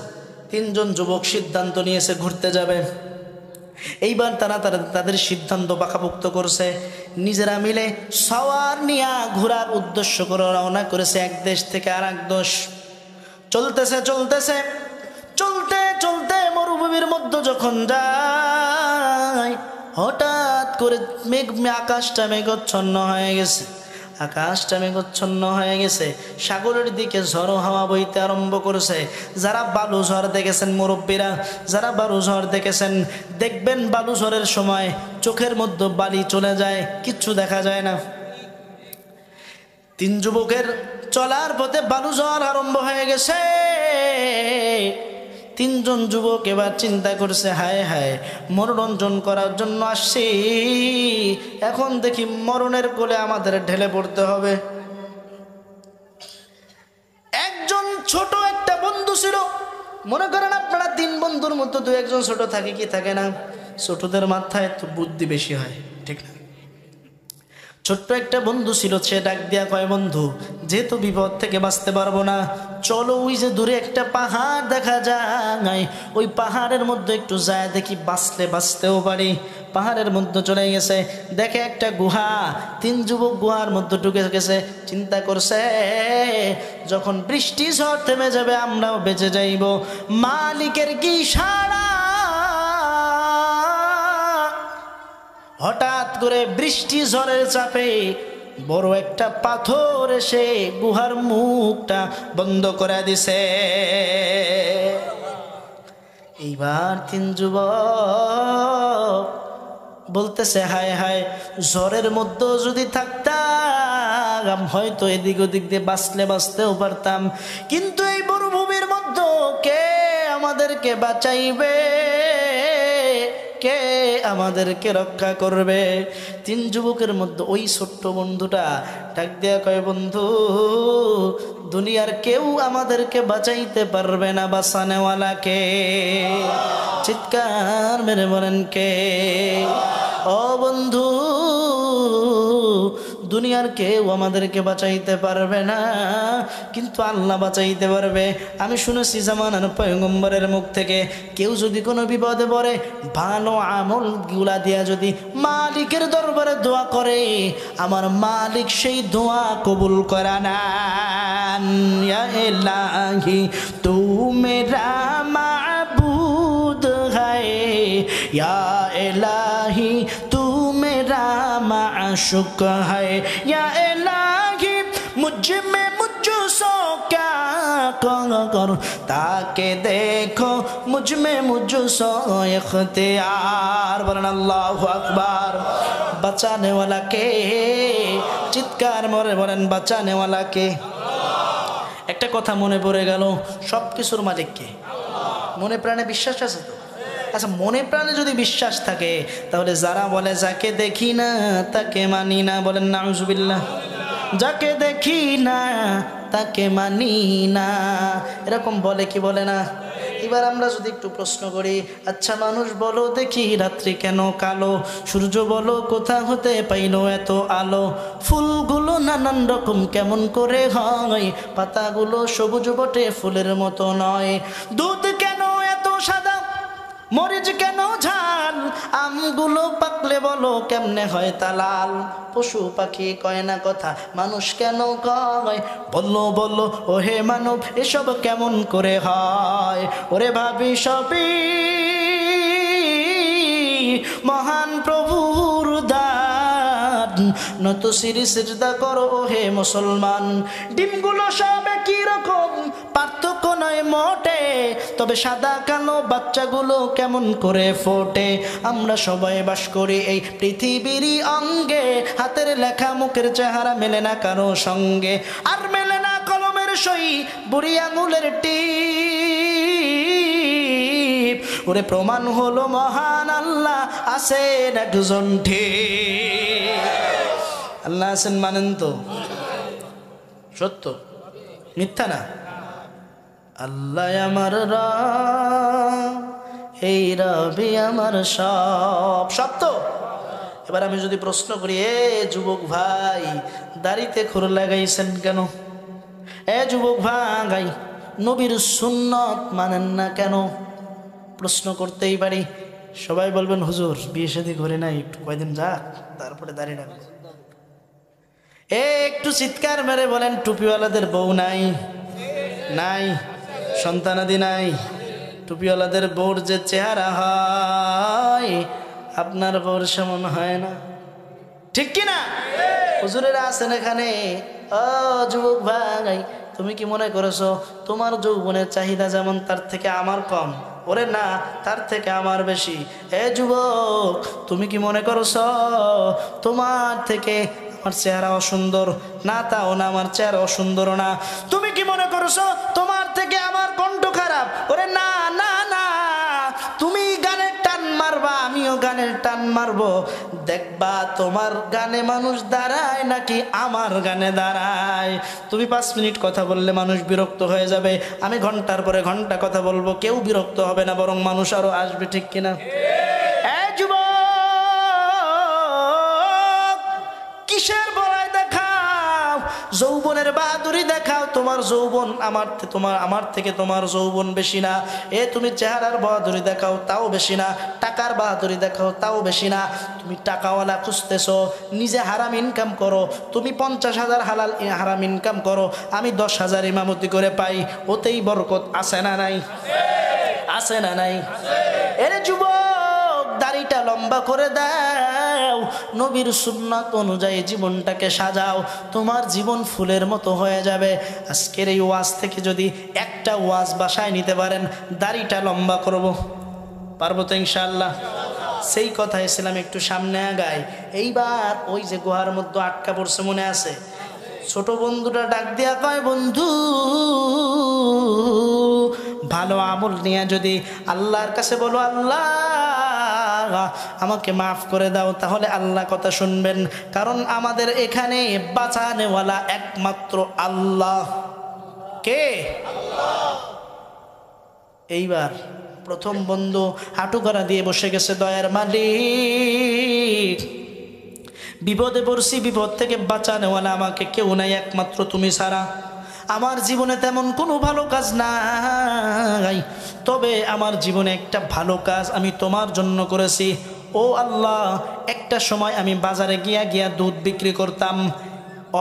তিনজন যুবক সিদ্ধান্ত নিয়েছে ঘুরতে যাবে। এইবার তারা তাদের সিদ্ধান্ত পাকাপোক্ত করছে, নিজেরা মিলে সওয়ার নিয়া ঘোরার উদ্দেশ্য করে রওনা করেছে এক দেশ থেকে আর এক দেশ। চলতেছে চলতেছে চলতে চলতে মরুভূমির মধ্যে যখন যায়, হঠাৎ করে আকাশটা মেঘাচ্ছন্ন হয়ে গেছে। আকাশটা মেঘাচ্ছন্ন হয়ে গেছে, সাগরের দিকে ঝড়ো হাওয়া বইতে আরম্ভ করেছে। যারা বালু ঝড় দেখেছেন মুরব্বীরা, যারা বালু ঝড় দেখেছেন, দেখবেন বালু ঝড়ের সময় চোখের মধ্যে বালি চলে যায়, কিচ্ছু দেখা যায় না। তিন যুবকের চলার পথে বালু ঝড় আরম্ভ হয়ে গেছে। তিনজন যুবক এবার চিন্তা করছে, হায় হায়, মনোরঞ্জন করার জন্য আসছি, এখন দেখি মরণের কোলে আমাদের ঢেলে পড়তে হবে। একজন ছোট একটা বন্ধু ছিল, মনে করেন আপনারা তিন বন্ধুর মধ্যে দু একজন ছোট থাকে কি থাকে না? ছোটদের মাথায় তো বুদ্ধি বেশি হয়, ঠিক না? ছোট্ট একটা বন্ধু ছিল, সে ডাক দিয়া কয়, বন্ধু যেহেতু বিপদ থেকে বাঁচতে পারবো না, চলো ওই যে দূরে একটা পাহাড় দেখা যায়, ওই পাহাড়ের মধ্যে একটু যায় দেখি, বাঁচতেও পারি। পাহাড়ের মধ্যে চলে গেছে, দেখে একটা গুহা। তিন যুবক গুহার মধ্যে ঢুকে গেছে, চিন্তা করছে যখন বৃষ্টি ঝড় থেমে যাবে আমরাও বেঁচে যাইব। মালিকের কি সাড়া! হঠাৎ করে বৃষ্টি ঝড়ের চাপে বড় একটা পাথর এসে গুহার মুখটা বন্ধ করে দিছে। এইবার তিন যুবক বলতেছে, হায় হায়, ঝড়ের মধ্যে যদি থাকতাম হয়তো এদিক ওদিক দিয়ে বাঁচতেও পারতাম, কিন্তু এই মরুভূমির মধ্যে কে আমাদেরকে বাঁচাইবে, কে আমাদেরকে রক্ষা করবে? তিন যুবকের মধ্যে ওই ছোট্ট বন্ধুটা ডাক দেয়া কয়, বন্ধু দুনিয়ার কেউ আমাদেরকে বাঁচাইতে পারবে না, বাঁচানেওয়ালাকে। চিৎকার মেরে বলেন কে? ও বন্ধু, দুনিয়ার কেউ আমাদেরকে বাঁচাইতে পারবে না, কিন্তু আল্লাহ বাঁচাইতে পারবে। আমি শুনেছি জামানার পয়গম্বরের মুখ থেকে, কেউ যদি কোনো বিপদে পড়ে ভালো আমল গুলা দিয়া যদি মালিকের দরবারে দোয়া করে, আমার মালিক সেই দোয়া কবুল করা নেন। ইয়া ইলাহি তু মেরা মাবুদ হ্যায়, ইয়া ইলাহি তু मेरा माशूक है, या इलाही मुझ में मुझसो क्या कर, ताके देखो मुझ में मुझसो इख्तियार। बोलन अल्लाहु अकबर। बचाने वाला के, চিৎকার মরে বলেন বাঁচানে ওয়ালা কে? একটা কথা মনে পড়ে গেল, সব কিছুর মালিক কে? মনে প্রাণে বিশ্বাস আছে তো? আচ্ছা, মনে প্রাণে যদি বিশ্বাস থাকে, তাহলে যারা বলে যাকে দেখি না তাকে মানি না, বলেন নাউজুবিল্লাহ, যাকে দেখি না তাকে মানি না, এরকম বলে কি বলে না? এবার আমরা যদি একটু প্রশ্ন করি, আচ্ছা মানুষ বলো দেখি, রাত্রি কেন কালো? সূর্য বলো কোথা হতে পাইল এত আলো? ফুলগুলো নানান রকম কেমন করে হয়? পাতাগুলো সবুজ বটে ফুলের মতো নয়। দুধ কেন এত সাদা, মরিচ কেন ঝাল? আমগুলো পাকলে বলো কেমনে হয় তা লাল? পশু পাখি কয় না কথা, মানুষ কেন কয়? বলো বলো ও হে মানব, এসব কেমন করে হয়? ওরে ভাবি সবই মহান প্রভুর দান, নত শিরি সিজদা করো ও হে মুসলমান। ডিমগুলো সব একই রকম, পার্থক্য নয় মোটে, তবে সাদা কালো বাচ্চাগুলো কেমন করে ফোটে? আমরা সবাই বাস করি এই পৃথিবীরই অঙ্গে, হাতের লেখা মুখের চেহারা মেলে না কারো সঙ্গে, আর মেলে না কলমের সই বুড়ি আঙুলের টিপ। ওরে প্রমাণ হলো মহান আল্লাহ আছেন একজন, ঠিক আল্লাহ আছেন মানেন তো? সত্য মিথ্যা না? আল্লাহ আমার এই রবি আমার সব সত্য। এবার আমি যদি প্রশ্ন করি, এ যুবক ভাই দাড়িতে খুর লাগাইছেন কেন? এ যুবক ভাই নবীর সুন্নত মানেন না কেন? প্রশ্ন করতেই পারি। সবাই বলবেন হুজুর বিয়ে শাদী করে নাই, একটু কয়দিন যাক তারপরে দাড়ি রাখবেন। একটু চিৎকার মেরে বলেন টুপিওয়ালাদের বউ নাই? নাই। সন্তানাদি নাই? টুপিওয়ালাদের বউর যে চেহারা হয় আপনার বউর সেমন হয় না, ঠিক কিনা? হুজুরেরা আছেন এখানে। ও যুবক ভাই, তুমি কি মনে করেছো তোমার যৌবনের চাহিদা যেমন তার থেকে আমার কম? ওরে না, তার থেকে আমার বেশি। এ যুবক, তুমি কি মনে করছো তোমার থেকে আমার চেহারা অসুন্দর? না, তাও না, আমার চেহারা অসুন্দর না। তুমি কি মনে করছো তোমার থেকে আমার কণ্ঠ খারাপ? ওরে না না না, তুমি গানের টান মারবা, আমিও গানের টান মারবো, দেখবা তোমার গানে মানুষ দাঁড়ায় নাকি আমার গানে দাঁড়ায়। তুমি 5 মিনিট কথা বললে মানুষ বিরক্ত হয়ে যাবে, আমি ঘন্টার পরে ঘন্টা কথা বলবো, কেউ বিরক্ত হবে না, বরং মানুষ আরো আসবে, ঠিক কিনা? কিসের বড়াই দেখাও? যৌবনের বাহাদুরি দেখাও। তোমার যৌবন আমার থেকে তোমার যৌবন বেশি না। তুমি চেহারার বাহাদুরি দেখাও, তাও বেশি না। টাকার বাহাদুরি দেখাও, তাও বেশি না। তুমি টাকাওয়ালা খুঁজতেছো, নিজে হারাম ইনকাম করো। তুমি 50,000 হারাম ইনকাম করো, আমি 10,000 ইমামতি করে পাই, ওতেই বরকত আছে না নাই? আছে না নাই? এরে যুবক, দাড়িটা লম্বা করে দাও, নবীর সুন্নাত অনুযায়ী জীবনটাকে সাজাও, তোমার জীবন ফুলের মতো হয়ে যাবে। আজকের এই ওয়াজ থেকে যদি একটা ওয়াজ বাসায় নিতে পারেন, দাড়িটা লম্বা করব, পারবো তো ইনশাআল্লাহ? সেই কথা ইসলাম একটু সামনে আগায়। এইবার ওই যে গুহার মধ্যে আটকা পড়ছে, মনে আছে? ছোট বন্ধুটা ডাক দিয়া কয়, বন্ধু ভালো আমল নিয়ে যদি আল্লাহর কাছে বলো, আল্লাহ আমাকে মাফ করে দাও, তাহলে আল্লাহ কথা শুনবেন। কারণ আমাদের এখানে বাঁচানেওয়ালা একমাত্র আল্লাহ। কে? এইবার প্রথম বন্ধু হাঁটু করা দিয়ে বসে গেছে, দয়ার মালিক বিপদে পড়ছি, বিপদ থেকে বাঁচানেওয়ালা আমাকে কেউ নাই, একমাত্র তুমি ছাড়া। আমার জীবনে তেমন কোনো ভালো কাজ নাই, তবে আমার জীবনে একটা ভালো কাজ আমি তোমার জন্য করেছি। ও আল্লাহ, একটা সময় আমি বাজারে গিয়া দুধ বিক্রি করতাম,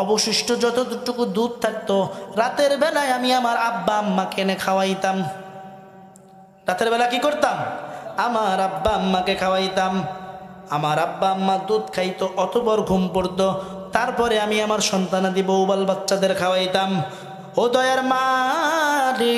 অবশিষ্ট যতটুকু দুধ থাকতো রাতের বেলায় আমি আমার আব্বা আম্মাকে এনে খাওয়াইতাম। রাতের বেলা কি করতাম? আমার আব্বা আম্মাকে খাওয়াইতাম। আমার আব্বা আম্মা দুধ খাইতো, অতপর ঘুম পড়তো, তারপরে আমি আমার সন্তানাদি বউবাল বাচ্চাদের খাওয়াইতাম। ও দয়ার মালিক,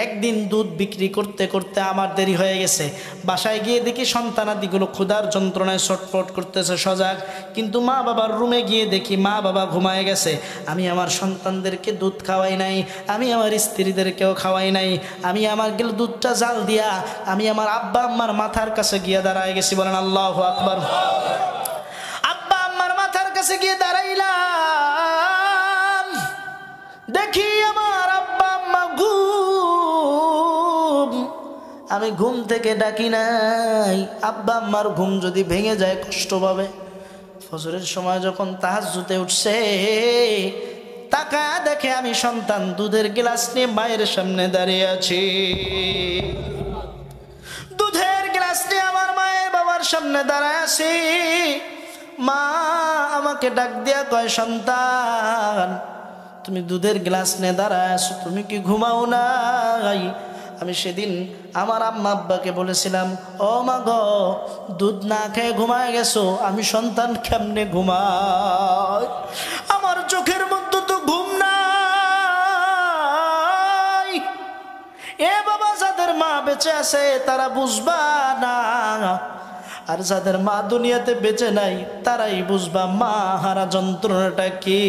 একদিন দুধ বিক্রি করতে করতে আমার দেরি হয়ে গেছে। বাসায় গিয়ে দেখি সন্তানাদিগুলো ক্ষুধার যন্ত্রণায় ছটফট করতেছে সজাগ, কিন্তু মা বাবার রুমে গিয়ে দেখি মা বাবা ঘুমায় গেছে। আমি আমার সন্তানদেরকে দুধ খাওয়াই নাই, আমি আমার স্ত্রীদেরকেও খাওয়াই নাই। আমি আমার দুধটা জাল দিয়া আমি আমার আব্বা আম্মার মাথার কাছে গিয়ে দাঁড়ায় গেছি। বলেন আল্লাহু আকবার। আব্বা আম্মার মাথার কাছে গিয়ে দাঁড়াইলাম, দেখি আমার আব্বা আম্মা ঘুম। আমি ঘুম থেকে ডাকি নাই, আব্বা আম্মার ঘুম যদি ভেঙে যায় কষ্ট পাবে। ফজরের সময় যখন তাহাজ্জুদে উঠছে, তাকা দেখে আমি সন্তান দুধের গ্লাস নিয়ে মায়ের সামনে দাঁড়িয়ে আছি। দুধের গ্লাস নিয়ে আমার মায়ের বাবার সামনে দাঁড়ায় আছি। মা আমাকে ডাক দিয়া কয়, সন্তান তুমি দুধের গ্লাস নিয়ে দাঁড়ায় আছো, তুমি কি ঘুমাও নাই? আমি সেদিন আমার আম্মা আব্বাকে বলেছিলাম, ও মা গো, দুধ না খেয়ে ঘুমায় গেছো, আমি সন্তান কেমনে ঘুমাই? আমার চোখের মধ্যে তো ঘুম নাই। এ বাবা, যাদের মা বেঁচে আছে তারা বুঝবা না, আর যাদের মা দুনিয়াতে বেঁচে নাই তারাই বুঝবা মা হারা যন্ত্রণাটা কি।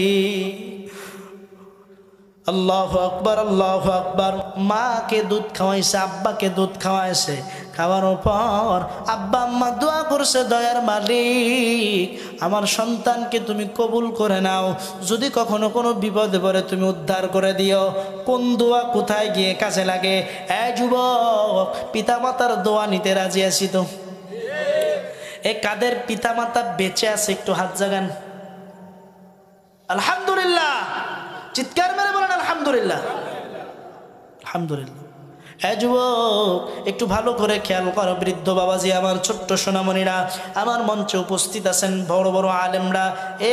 আল্লাহু আকবার, আল্লাহু আকবার। মাকে দুধ খাওয়াইছে, আব্বাকে দুধ খাওয়াইছে, খাওয়ার পর আব্বা আম্মা দোয়া করছে, দয়ার মালিক আমার সন্তানকে তুমি কবুল করে নাও, যদি কখনো কোনো বিপদে পড়ে তুমি উদ্ধার করে দিও। কোন দোয়া কোথায় গিয়ে কাজে লাগে? যুবক, পিতামাতার দোয়া নিতে রাজি আছি তো? কাদের পিতামাতা বেঁচে আছে একটু হাত জাগান। আলহামদুলিল্লাহ, চিৎকার মেরে বলেন আলহামদুলিল্লাহ। আলহামদুলিল্লাহ। যুবক, একটু ভালো করে খেয়াল করো, বৃদ্ধ বাবাজি আমার, ছোট্ট সোনামণিরা, আমার মঞ্চে উপস্থিত আছেন বড় বড় আলেমরা।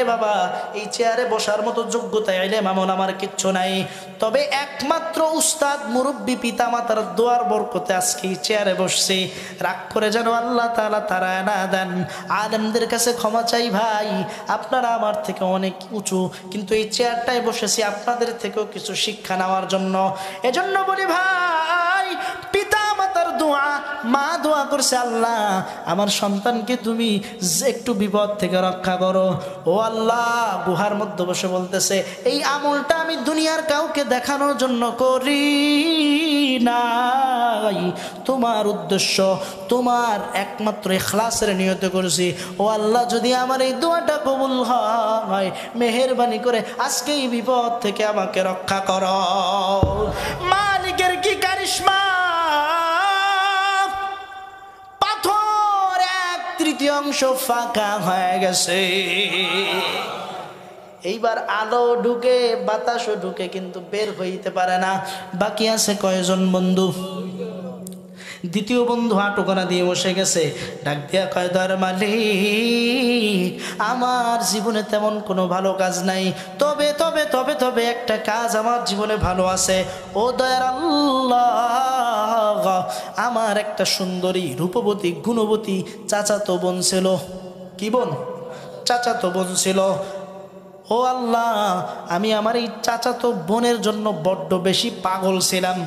বাবা, এই চেয়ারে বসার মতো যোগ্যতা ইলম আমল আমার কিচ্ছু নাই, তবে একমাত্র উস্তাদ মুরব্বী পিতা মাতার দোয়ার বরকতে আজকে এই চেয়ারে বসছি। রাগ করে যেন আল্লাহ তাআলা তারা না দেন। আলেমদের কাছে ক্ষমা চাই ভাই, আপনারা আমার থেকে অনেক উঁচু, কিন্তু এই চেয়ারটায় বসেছি আপনাদের থেকেও কিছু শিক্ষা নেওয়ার জন্য। এজন্য বলি ভাই, পিতা মাতার দোয়া, মা দোয়া করছে, আল্লাহ আমার সন্তানকে তুমি একটু বিপদ থেকে রক্ষা করো। ও আল্লাহ, গুহার মধ্যে বসে বলতেছে, এই আমলটা আমি দুনিয়ার কাউকে দেখানোর জন্য করি নাই, তোমার উদ্দেশ্য, তোমার একমাত্র ইখলাসের নিয়ত করেছি। ও আল্লাহ, যদি আমার এই দোয়াটা কবুল হয়, মেহেরবানি করে আজকে এই বিপদ থেকে আমাকে রক্ষা করো। মালিকের কি কারিশমা! পাথর 1/3 ফাঁকা হয়ে গেছে। এইবার আলো ঢুকে, বাতাসও ঢুকে, কিন্তু বের হইতে পারে না। বাকি আছে কয়জন বন্ধু? দ্বিতীয় বন্ধু হাঁটু করা দিয়ে বসে গেছে, ডাক দিয়া কয়, দয়ার মালিক আমার জীবনে তেমন কোনো ভালো কাজ নাই, তবে তবে তবে তবে একটা কাজ আমার জীবনে ভালো আছে। ও দয়ার আল্লাহ, আমার একটা সুন্দরী রূপবতী গুণবতী চাচাতো বোন ছিল। কি বোন? চাচাতো বোন ছিল। ও আল্লাহ, আমি আমার এই চাচাতো বোনের জন্য বড্ড বেশি পাগল ছিলাম,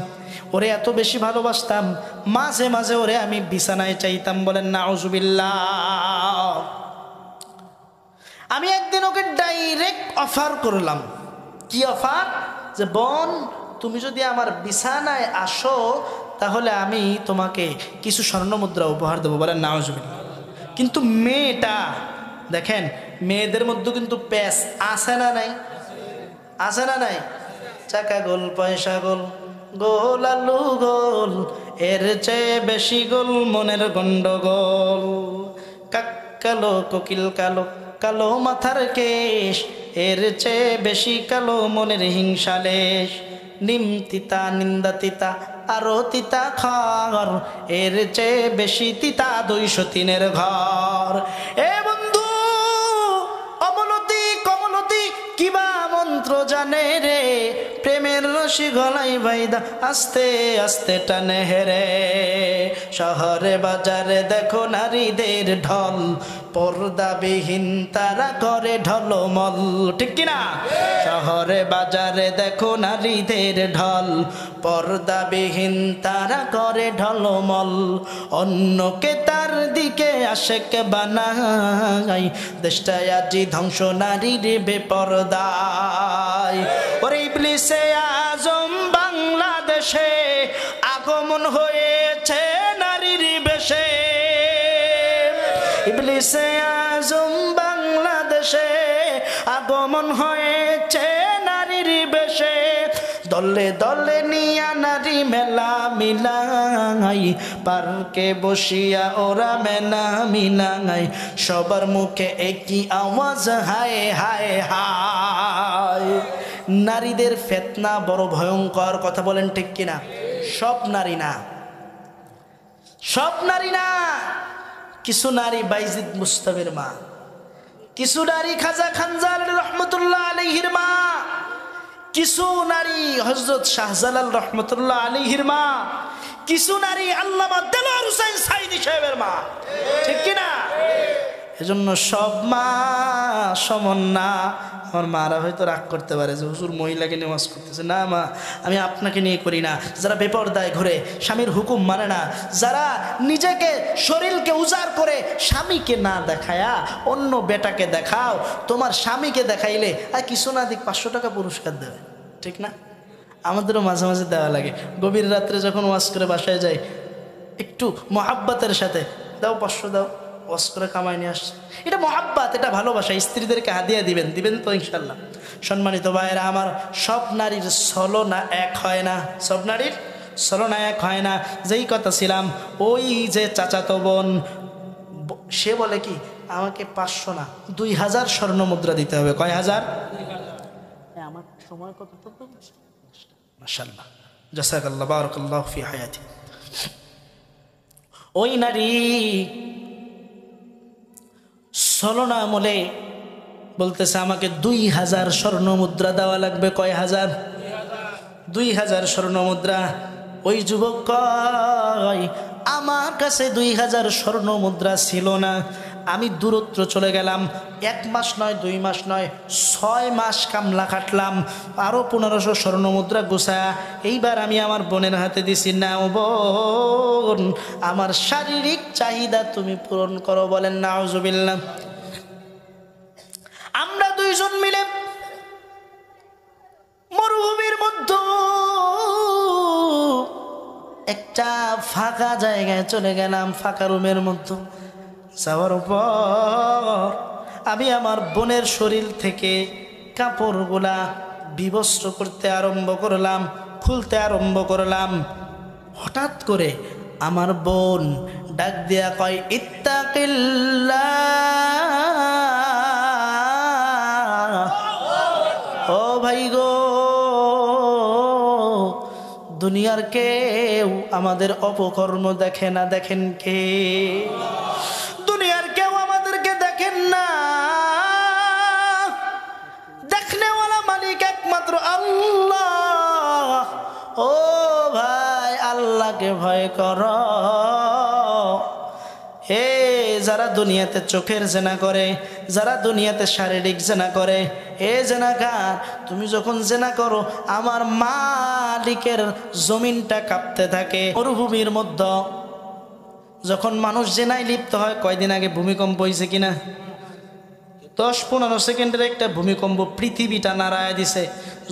ওরে এত বেশি ভালোবাসতাম, মাঝে মাঝে ওরে আমি বিছানায় চাইতাম। বলেন নাউজুবিল্লাহ। আমি একদিন ওকে ডাইরেক্ট অফার করলাম। কি অফার? যে বোন, তুমি যদি আমার বিছানায় আসো তাহলে আমি তোমাকে কিছু স্বর্ণ মুদ্রা উপহার দেবো। বলেন নাউজুবিল্লাহ। কিন্তু মেয়েটা দেখেন, মেয়েদের মধ্যে কিন্তু প্যাস আছে না নাই? আছে না নাই? চাকা গোল, পয়সা গোল, গোল আলু গোল, এর চেয়ে বেশি গোল মনের গন্ডগোল। কাক কালো, কোকিল কালো, কালো মাথার কেশ, এর চেয়ে বেশি কালো মনের হিংসালেশ। নিম তিতা, নিন্দা তিতা, আরো তিতা খর, এর চেয়ে বেশি তিতা 203-এর ঘর। বন্ধু, অবলতি কমলতি কিবা মন্ত্র জানে রে, প্রেমের রশি গলায় বাইদা আস্তে আস্তে টানে হেরে। শহরে বাজারে দেখো নারীদের ঢল, পর্দাবিহীন তারা করে ঢলমল। ঠিক কিনা? শহরে বাজারে দেখো নারীদের ঢল, পর্দাবিহীন তারা করে ঢলমল। অন্যকে তার দিকে আশেক বানাই, দেশটায় আজি ধ্বংস নারীর বেপরদায়। ওরে ইবলিসে আজম বাংলাদেশে আগমন হয়েছে নারীর বেশে। ইবলিসে আজম বাংলাদেশে আগমন হয়েছে নারীর বেশে। দলে দলে নিয়া নারী মেলা মিলাই, পার্কে বসিয়া ওরা মেলা মিলাই। সবার মুখে একই আওয়াজ, হায় হায় হায়। নারীদের ফিতনা বড় ভয়ঙ্কর, কথা বলেন ঠিক কিনা? সব নারী না, সব নারী না। কিছু নারী বাইজিদ মুস্তামির মা, কিছু নারী খাজা খানজাল রহমতুল্লাহ আলাইহির মা, কিছু নারী হযরত শাহজালাল রহমতুল্লাহ আলাইহির মা, কিছু নারী আল্লামা দেলোয়ার হোসেন সাইদি সাহেবের মা। ঠিক কিনা? এজন্য সব মা সমান না। আমার মারা হয়তো রাগ করতে পারে যে হুজুর মহিলাকে নিয়ে ওয়াজ করতেছে। না মা, আমি আপনাকে নিয়ে করি না। যারা বেপরদায় ঘুরে, স্বামীর হুকুম মানে না, যারা নিজেকে শরীরকে উজাড় করে স্বামীকে না দেখায়া অন্য বেটাকে দেখাও, তোমার স্বামীকে দেখাইলে আর কিছু না দিক 500 টাকা পুরস্কার দেবে। ঠিক না? আমাদেরও মাঝে মাঝে দেওয়া লাগে। গভীর রাত্রে যখন ওয়াজ করে বাসায় যাই, একটু মহাব্বতের সাথে দাও 500 দাও, ওয়াশ করে কামাই নিয়ে আসছে। এটা মহাব্বত, এটা ভালোবাসা। স্ত্রীদেরকে হাদিয়া দিবেন, দিবেন তো ইনশাল্লাহ। সম্মানিত ভাইয়েরা আমার, সব নারীর ছলনা এক হয় না, সব নারীর ছলনা এক হয় না। যেই কথা ছিলাম, ওই যে চাচাতো বোন, সে বলে কি আমাকে 500 না 2000 স্বর্ণ মুদ্রা দিতে হবে। কয় হাজার? আমার সময় কত? মাশাআল্লাহ, জাযাকাল্লাহ, বারাকাল্লাহু ফি হায়াতি। ওই নারী ছলনা আমলে বলতেছে আমাকে 2000 স্বর্ণ মুদ্রা দেওয়া লাগবে। কয় হাজার? 2000 স্বর্ণ মুদ্রা। ওই যুবক কয় আমার কাছে 2000 স্বর্ণ মুদ্রা ছিল না। আমি দূরত্ব চলে গেলাম, 1 মাস নয় 2 মাস নয় 6 মাস কামলা খাটলাম, আরও 1500 স্বর্ণ মুদ্রা গোছায়া এইবার আমি আমার বোনের হাতে দিছি। না ও বোন, আমার শারীরিক চাহিদা তুমি পূরণ করো। বলেন নাউজুবিল্লাহ। আমরা দুইজন মিলে মরুভূমির মধ্যে একটা ফাঁকা জায়গায় চলে গেলাম, ফাঁকা রুমের মধ্যে যাওয়ার পর আমি আমার বোনের শরীর থেকে কাপড়গুলা বিবস্ত্র করতে আরম্ভ করলাম, খুলতে আরম্ভ করলাম। হঠাৎ করে আমার বোন ডাক দিয়া কয় ইত্তাকিল্লাহ। ও ভাই গো, দুনিয়ার কেউ আমাদের অপকর্ম দেখে না, দেখেন কে? দুনিয়ার কেউ আমাদেরকে দেখেন না, দেখনেওয়ালা মালিক একমাত্র আল্লাহ। ও ভাই, আল্লাহকে ভয় করো। হে যারা দুনিয়াতে চোখের জেনা করে, যারা দুনিয়াতে শারীরিক জেনা করে, হে জেনাকার, তুমি যখন জেনা করো আমার মালিকের জমিনটা কাঁপতে থাকে। মরুভূমির মধ্যে যখন মানুষ জেনায় লিপ্ত হয়, কয়দিন আগে ভূমিকম্প হয়েছে কিনা? 10-15 সেকেন্ডের একটা ভূমিকম্প পৃথিবীটা নাড়ায় দিছে।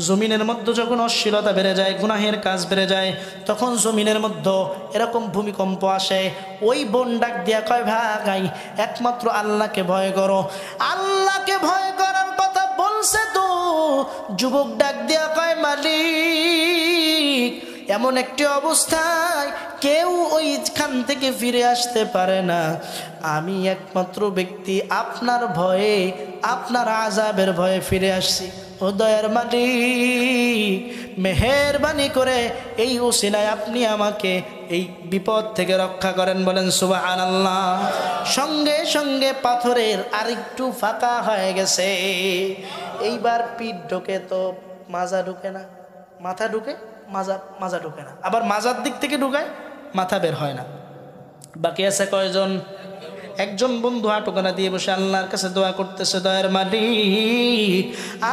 জমিনের মধ্যে যখন অশ্লীলতা বেড়ে যায়, গুনাহের কাজ বেড়ে যায়, তখন জমিনের মধ্যে এরকম ভূমিকম্প আসে। ওই বোন ডাক দিয়া কয় ভাই, একমাত্র আল্লাহকে ভয় করো। আল্লাহকে ভয় করার কথা বলছে তো। যুবক ডাক দিয়া কয় মালিক, এমন একটি অবস্থায় কেউ ওইখান থেকে ফিরে আসতে পারে না। আমি একমাত্র ব্যক্তি আপনার ভয়ে, আপনার আযাবের ভয়ে ফিরে আসছি। ও দয়ার মালিক, মেহেরবানি করে এই ওসিলায় আপনি আমাকে এই বিপদ থেকে রক্ষা করেন। বলেন সুবহানাল্লাহ। সঙ্গে সঙ্গে পাথরের আরেকটু ফাঁকা হয়ে গেছে। এইবার পিঠ ঢোকে তো মাজা ঢুকে না, মাথা ঢুকে মাজা ঢুকে না, আবার মাজার দিক থেকে ঢুকায় মাথা বের হয় না। বাকি আছে কয়জন? একজন বন্ধু হাঁটুকানা দিয়ে বসে আল্লাহর কাছে দোয়া করতেছে, দয়ার মালিক,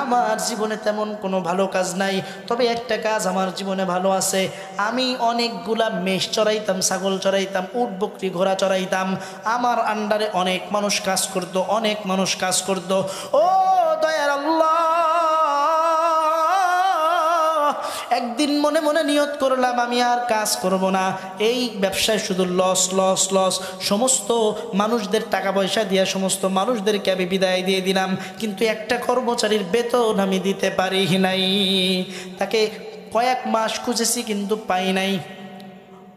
আমার জীবনে তেমন কোনো ভালো কাজ নাই, তবে একটা কাজ আমার জীবনে ভালো আছে। আমি অনেকগুলা মেষ চড়াইতাম, ছাগল চড়াইতাম, উট বকরি ঘোড়া চড়াইতাম। আমার আন্ডারে অনেক মানুষ কাজ করতো, অনেক মানুষ কাজ করতো। ও দয়ার আল্লাহ, একদিন মনে মনে নিয়ত করলাম আমি আর কাজ করব না, এই ব্যবসায় শুধু লস লস লস। সমস্ত মানুষদের টাকা পয়সা দিয়ে সমস্ত মানুষদেরকে আমি বিদায় দিয়ে দিলাম, কিন্তু একটা কর্মচারীর বেতন আমি দিতে পারি নাই। তাকে কয়েক মাস খুঁজেছি কিন্তু পাই নাই।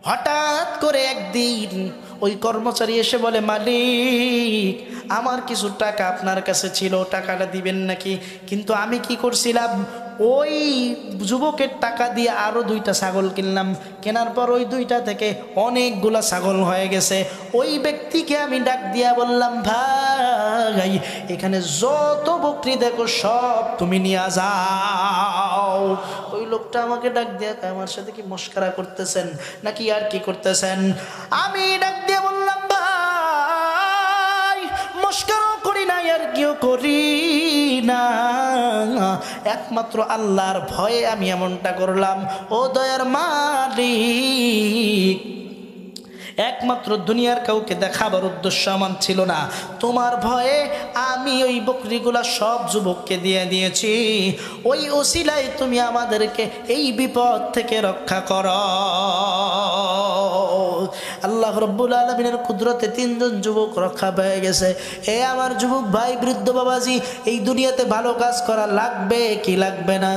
হঠাৎ করে একদিন ওই কর্মচারী এসে বলে, মালিক, আমার কিছু টাকা আপনার কাছে ছিল, টাকাটা দিবেন নাকি? কিন্তু আমি কি করছিলাম, ওই যুবকের টাকা দিয়ে আরও 2টা ছাগল কিনলাম। কেনার পর ওই 2টা থেকে অনেকগুলা ছাগল হয়ে গেছে। ওই ব্যক্তিকে আমি ডাক দিয়া বললাম, ভাই, এখানে যত বকরি দেখো সব তুমি নিয়ে যাও। ওই লোকটা আমাকে ডাক দিয়া আমার সাথে কি মস্করা করতেছেন নাকি আর কি করতেছেন? আমি ডাক দিয়া বললাম, ভাই, মস্করা করি না, আর কেউ করি না, একমাত্র আল্লাহর ভয়ে আমি এমনটা করলাম। ও দয়ার মালিক, একমাত্র দুনিয়ার কাউকে দেখাবার উদ্দেশ্য আমার ছিল না, তোমার ভয়ে আমি ওই বকরিগুলা সব যুবককে দিয়ে দিয়েছি। ওই ওসিলায় তুমি আমাদেরকে এই বিপদ থেকে রক্ষা করো। আল্লাহ রাব্বুল আলামিনের কুদরতে 3 জন যুবক রক্ষা পেয়ে গেছে। হে আমার যুবক ভাই, বৃদ্ধ বাবাজি, এই দুনিয়াতে ভালো কাজ করা লাগবে কি লাগবে না?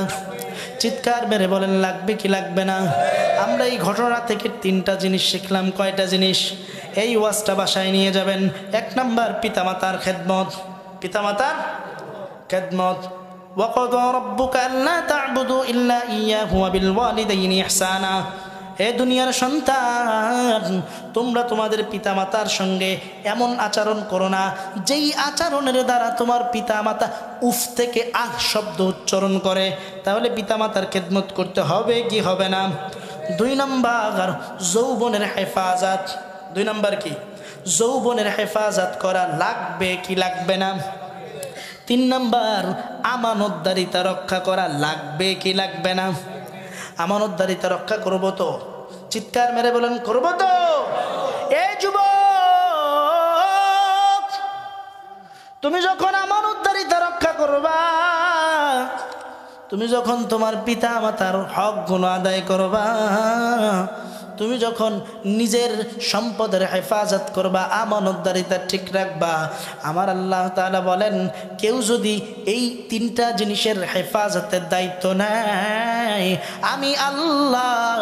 চিৎকার মেরে বলেন, লাগবে কি লাগবে না? আমরা এই ঘটনা থেকে 3টা জিনিস শিখলাম। কয়টা জিনিস? এই ওয়াজটা বাসায় নিয়ে যাবেন। 1 নাম্বার, পিতামাতার খেদমত। পিতামাতার খেদমত। ওয়াকাদা রাব্বুকা আল্লা তা'বুদু ইল্লা ইয়্যাহু ওয়া বিল ওয়ালিদাইনি ইহসানা। হে দুনিয়ার সন্তান, তোমরা তোমাদের পিতামাতার সঙ্গে এমন আচরণ করো না যেই আচরণের দ্বারা তোমার পিতামাতা উফ থেকে আহ শব্দ উচ্চারণ করে। তাহলে পিতামাতার খেদমত করতে হবে কি হবে না? 2 নাম্বার, যৌবনের হেফাজত। 2 নাম্বার কি? যৌবনের হেফাজত করা লাগবে কি লাগবে না? 3 নাম্বার, আমানতদারিতা রক্ষা করা লাগবে কি লাগবে না? আমানতদারিতা রক্ষা করবো তো? চিৎকার মেরে বলেন, করবো তো? এ যুবক, তুমি যখন আমানতদারিতা রক্ষা করবা, তুমি যখন তোমার পিতা মাতার হক গুণ আদায় করবা, তুমি যখন নিজের সম্পদের হেফাজত করবা, আমানতদারিতা ঠিক রাখবা, আমার আল্লাহ তাআলা বলেন, কেউ যদি এই 3টা জিনিসের হেফাজতের দায়িত্ব নেয়, আমি আল্লাহ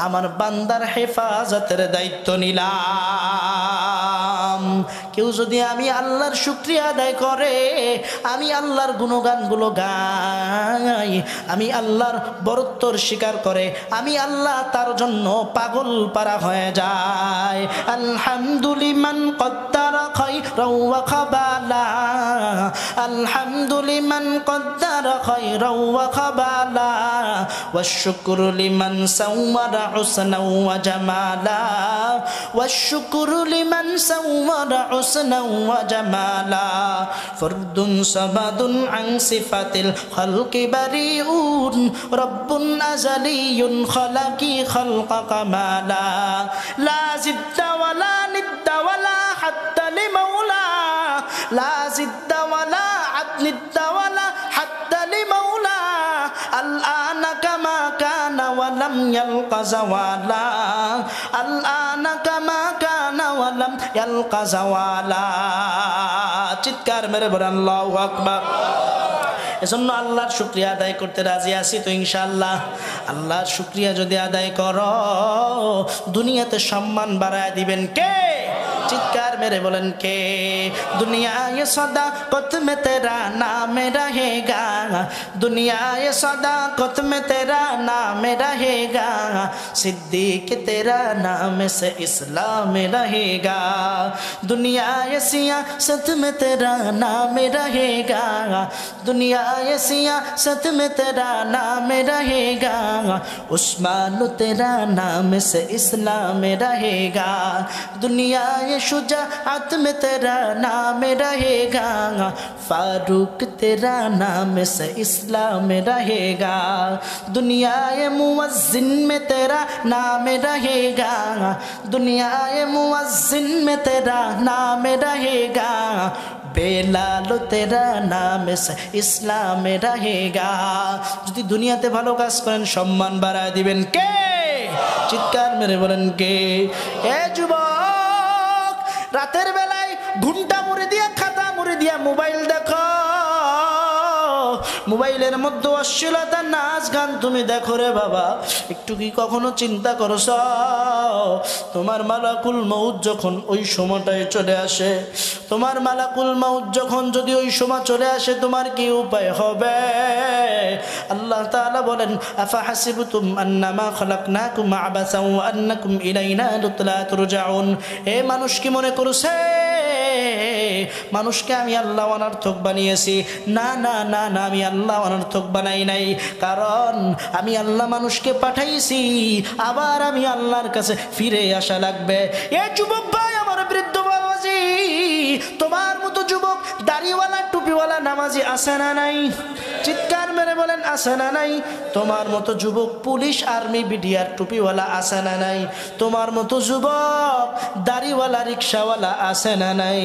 আমার বান্দার হেফাজতের দায়িত্ব নিলাম। কেউ যদি আমি আল্লাহর শুকরিয়া আদায় করে, আমি আল্লাহর গুণগানগুলো গাই, আমি আল্লাহর বরত্বর স্বীকার করে, আমি আল্লাহ তার জন্য পাগল পারা হয়ে যায়। আলহামদুলিমান কদ্দারা খায়রাও ওয়া খাবালা, আলহামদুলিমান কদ্দারা খায়রাও ওয়া খাবালা, ওয়াশ-শুকরু লিমান সাওয়ারা হুসনাও ওয়া জামালা, ওয়াশ-শুকরু লিমান সাওয়ারা হুসনাও ওয়া জামালা, ফরদুন সামাদুন আন সিফাতিল খালকি বারিউন, রব্বুন আযালিয়ুন খালাকি খালকা কামালা, লা জিদ্দা ওয়ালা নিদ্দা ওয়ালা হাত্তা লিমাওলা, লা জিদ্দা ওয়ালা নিদ্দা ওয়ালা হাত্তা লিমাওলা, আল-আনা কামা কানা ওয়া লাম ইয়ালকা যাওয়ালা, আল-আনা কামা কানা ওয়া লাম ইয়ালকা যাওয়ালা। চিৎকার মেরে বলেন আল্লাহু আকবার। এজন্য আল্লাহর শুকরিয়া আদায় করতে রাজি আছি তো ইনশাআল্লাহ? আল্লাহর শুকরিয়া যদি আদায় করো, দুনিয়াতে সম্মান বাড়ায় দিবেন কে? চিৎকার মেরে বলেন কে? দুনিয়া ये सदाकत में तेरा नाम रहेगा, दुनिया ये सदाकत में तेरा नाम रहेगा, सिद्दीक तेरा नाम से इस्लाम रहेगा, दुनिया ये सियासत में तेरा नाम रहेगा, दुनिया ये सियासत में तेरा नाम रहेगा, उस्मान तेरा नाम से इस्लाम रहेगा, दुनिया ये शुजाअत में तेरा नाम रहेगा, फारूक तेरा नाम से इस्लाम रहेगा, दुनिया ये मुअज्जिन में तेरा नाम रहेगा, दुनिया ये मुअज्जिन में तेरा नाम रहेगा, बेलाल तेरा नाम से इस्लाम रहेगा। যদি দুনিয়াতে ভালো কাজ করেন, সম্মান বাড়ায় দিবেন কে? চিৎকার মেরে বলেন কে? এ যুবক, রাতের বেলায় ঘুমটা মুড়ে দিয়া, খাতা মুড়ে দিয়া মোবাইল দেখো, মোবাইলের মধ্যে অশ্লীলতা নাচ গান তুমি দেখো রে বাবা, একটু কি কখনো চিন্তা করছ তোমার মালাকুল মউত যখন ওই সময়টায় চলে আসে, তোমার মালাকুল মউত যখন যদি ওই সময় চলে আসে, তোমার কি উপায় হবে? আল্লাহ তাআলা বলেন, আফা হাসিবতুম আন্নামা খালাকনাকুম আবাসা ওয়া আন্নাকুম ইলাইনা লা তুরজাউন। হে মানুষ, কি মনে করছে মানুষকে আমি আল্লাহ অনর্থক বানিয়েছি? না না না না, আমি আল্লাহ অনর্থক বানাই নাই। কারণ আমি আল্লাহ মানুষকে পাঠাইছি, আবার আমি আল্লাহর কাছে ফিরে আসা লাগবে। এ যুবক ভাই, আমার বৃদ্ধ বাবাজি, তোমার মতো যুবক দাড়িওয়ালা টুপিওয়ালা নামাজি আছে না নাই? চিৎকার মেরে বলেন আছে না নাই? তোমার মতো যুবক পুলিশ আর্মি বিডিআর টুপিওয়ালা আছে না নাই? তোমার মতো যুবক দাড়িওয়ালা রিক্সাওয়ালা আছে না নাই?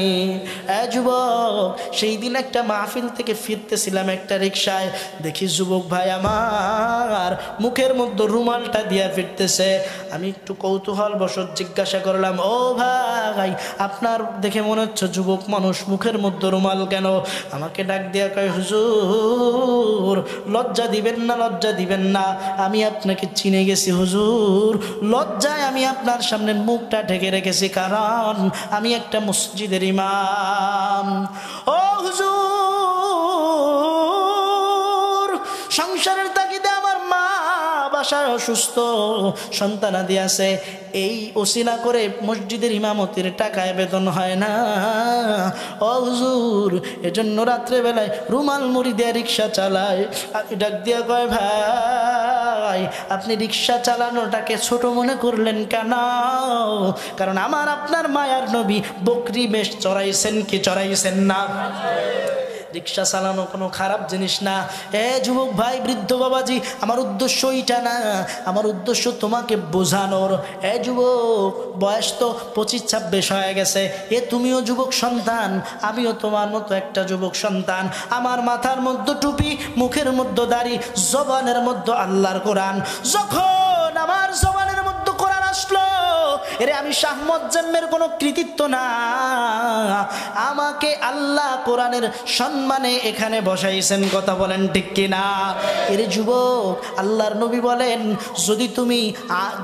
যুবক, সেই দিন একটা মাহফিল থেকে ফিরতেছিলাম একটা রিক্সায়, দেখি যুবক ভাই আমার মুখের মধ্যে রুমালটা দিয়া ফিরতেছে। আমি একটু কৌতূহল বশত জিজ্ঞাসা করলাম, ও ভাই, আপনার দেখে মনে হচ্ছে যুবক মানুষ, মুখের মধ্যে রুমাল কেন? আমাকে ডাক দিয়া কয়, হুজুর লজ্জা দিবেন না, লজ্জা দিবেন না, আমি আপনাকে চিনে গেছি হুজুর, লজ্জায় আমি আপনার সামনে মুখটা ঢেকে রেখেছি, কারণ আমি একটা মসজিদের ইমাম। ও হুজুর, সংসারের তাগিদে আমার মা বাসায় অসুস্থ, সন্তানাদি আছে, এই ওসিলা করে মসজিদের ইমামতির টাকায় বেতন হয় না। ও হুজুর, এজন্য রাত্রেবেলায় রুমাল মুড়ি দিয়ে রিক্সা চালায়। আমি ডাক দিয়া কয়, ভাই আপনি রিক্সা চালানোটাকে ছোট মনে করলেন কেন? কারণ আমার আপনার মায়ার নবী বকরি বেশ চড়াইছেন কি চড়াইছেন না? রিক্সা চালানো কোনো খারাপ জিনিস না। যুবক ভাই, বৃদ্ধ বাবাজি, আমার উদ্দেশ্য এইটা না, আমার উদ্দেশ্য তোমাকে বোঝানোর। যুবক, বয়স তো 25-26 হয়ে গেছে, তুমিও যুবক সন্তান, আমিও তোমার মতো একটা যুবক সন্তান। আমার মাথার মধ্যে টুপি, মুখের মধ্যে দাড়ি, জবানের মধ্যে আল্লাহর কোরআন। যখন আমার জবানের মধ্যে কোরআন আসলো, এরে আমি শাহ মুআজ্জমের কোনো কৃতিত্ব না, আমাকে আল্লাহ কোরআনের সম্মানে এখানে বসাইছেন। কথা বলেন ঠিক কিনা? এরে যুবক, আল্লাহর নবী বলেন,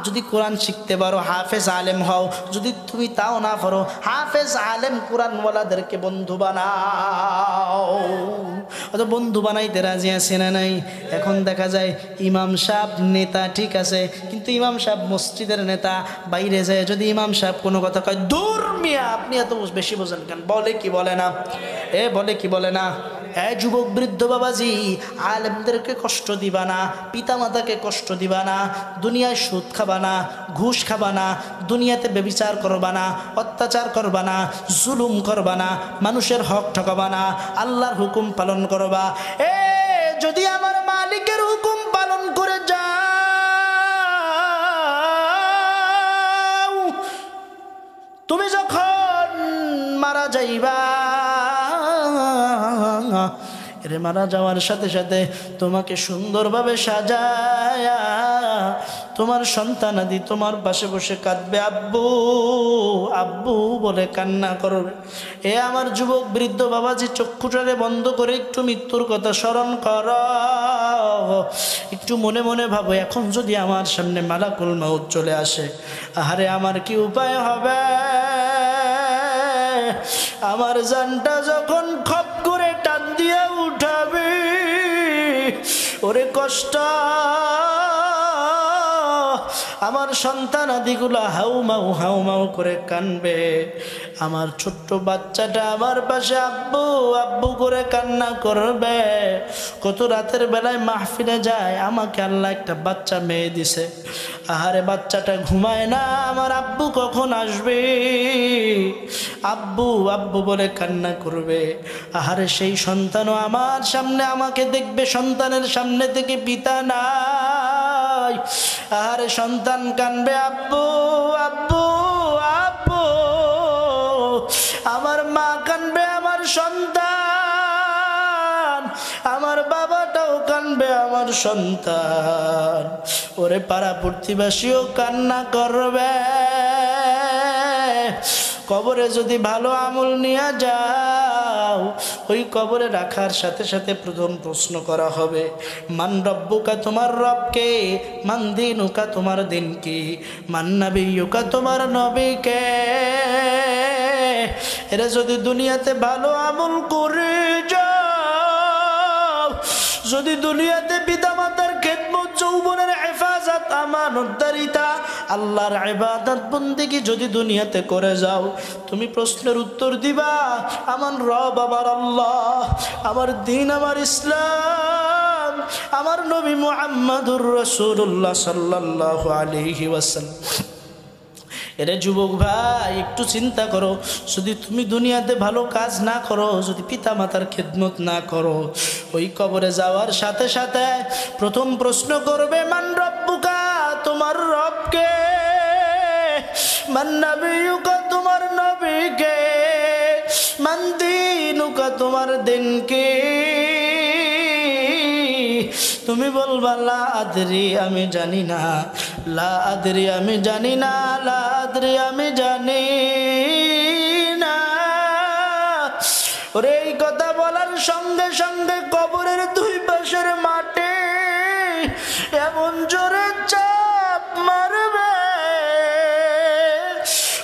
যদি কোরআন শিখতে পারো, হাফেজ আলেম হও, যদি তুমি তাও না পারো, হাফেজ আলেম কোরআনওয়ালাদেরকে বন্ধু বানাও। অত বন্ধু বানাইতে রাজি আছে না নাই? এখন দেখা যায় ইমাম সাহেব নেতা ঠিক আছে, কিন্তু ইমাম সাহেব মসজিদের নেতা, বাইরে যায় যদি ইমাম সাহেব কোনো কথা কয়, দূর মিয়া, আপনি এত বেশি বোঝেন কেন? বলে কি বলে না? বলে কি বলে না? যুবক বৃদ্ধ বাবাজি, আলেমদেরকে কষ্ট দিবা না, পিতামাতাকে কষ্ট দিবা না, দুনিয়ায় সুদ খাবা না, ঘুষ খাবা না, দুনিয়াতে ব্যভিচার করবা না, অত্যাচার করবা না, জুলুম করবা না, মানুষের হক ঠকাবা না, আল্লাহর হুকুম পালন করবা। যদি আমার মালিকের হুকুম পালন করে যাও, তুমি যখন মারা যাইবা, মারা যাওয়ার সাথে সাথে তোমাকে সুন্দরভাবে সাজায়া তোমার সন্তানাদি তোমার পাশে বসে কাঁদবে, আব্বু আব্বু বলে কান্না করবে। আমার যুবক বৃদ্ধ বাবাজি, চক্ষুটারে বন্ধ করে একটু মৃত্যুর কথা স্মরণ কর, একটু মনে মনে ভাবো, এখন যদি আমার সামনে মালাকুল মউত চলে আসে, আহারে আমার কি উপায় হবে? আমার জানটা যখন খপ করে টান দিয়ে উঠাবে, ওরে কষ্ট, আমার সন্তান আদিগুলা হাউমাউ করে কানবে, আমার ছোট্ট বাচ্চাটা আমার পাশে আব্বু আব্বু করে কান্না করবে। কত রাতের বেলায় মাহফিলে যায়, আমাকে আল্লাহ একটা বাচ্চা মেয়ে দিছে, আহারে বাচ্চাটা ঘুমায় না, আমার আব্বু কখন আসবে, আব্বু আব্বু বলে কান্না করবে। আহারে সেই সন্তানও আমার সামনে আমাকে দেখবে, সন্তানের সামনে থেকে পিতা নাই, আহারে সন্তান কানবে, আব্বু আব্বু আব্বু, আমার মা কানবে, আমার সন্তান, আমার বাবাটাও কানবে, আমার সন্তান, ওরে পাড়া প্রতিবেশীও কান্না করবে। কবরে যদি ভালো আমল নিয়ে যাও, ওই কবরে রাখার সাথে সাথে প্রথম প্রশ্ন করা হবে, মান রব্বুকা, তোমার রবকে, মান দিনুকা, তোমার দিন কি, মান নবিয়ুকা, তোমার নবীকে। এরা যদি দুনিয়াতে ভালো আমল করে যাও, যদি দুনিয়াতে পিতামাতার খেদমত, যৌবনের হেফাজত, আমানতদারিতা, আল্লাহর ইবাদত বন্দেগী যদি দুনিয়াতে করে যাও, তুমি প্রশ্নের উত্তর দিবা, আমার রব আমার আল্লাহ, আমার দিন আমার ইসলাম, আমার নবী মুহাম্মদুর রাসূলুল্লাহ সাল্লাল্লাহু আলাইহি ওয়াসাল্লাম। এরে যুবক ভাই, একটু চিন্তা করো, যদি তুমি দুনিয়াতে ভালো কাজ না করো, যদি পিতা মাতার খেদমত না করো, ওই কবরে যাওয়ার সাথে সাথে প্রথম প্রশ্ন করবে, মান রব্বুকা, তোমার রবকে, মান নবিয়ুকা, তোমার নবীকে, মান দীনুকা, তোমার দিনকে। তুমি বলবা লা আদরি, আমি জানি না, লা আদরি, আমি জানি না, লা আদরি, আমি জানি না। ওরে এই কথা বলার সঙ্গে সঙ্গে কবরের দুই পাশের মাঠে এমন জোরে চাপ মারবে,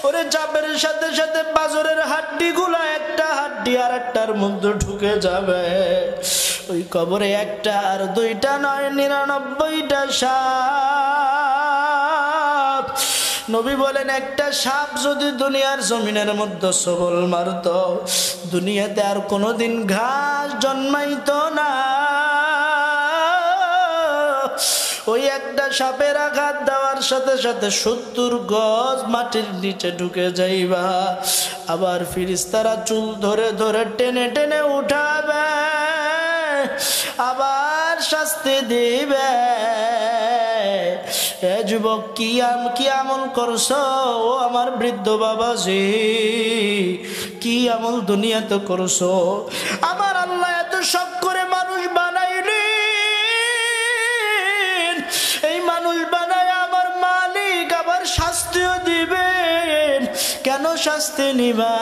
ওরে চাপের সাথে সাথে পাঁজরের হাড্ডিগুলো একটা হাড্ডি আর একটার মধ্যে ঢুকে যাবে। ওই কবরে একটা আর দুইটা নয়, 99টা সাপ। নবী বলেন একটা সাপ যদি দুনিয়ার জমিনের মধ্যে সবল মারত, দুনিয়াতে আর কোনোদিন ঘাস জন্মাইতো না। ওই একটা সাপের আঘাত দেওয়ার সাথে সাথে 70 গজ মাটির নিচে ঢুকে যাইবা। আবার ফিরিস্তারা চুল ধরে ধরে টেনে টেনে উঠাবে, আবার শাস্তি দিবে। এ যুবক, কি আমল করছো? ও আমার বৃদ্ধ বাবাজি, কি আমল দুনিয়াতে করছো? আমার আল্লাহ এত শখ করে মানুষ বানাইলেন, এই মানুষ বানায় আমার মালিক আবার শাস্তিও দিবেন। কেন শাস্তি নিবা?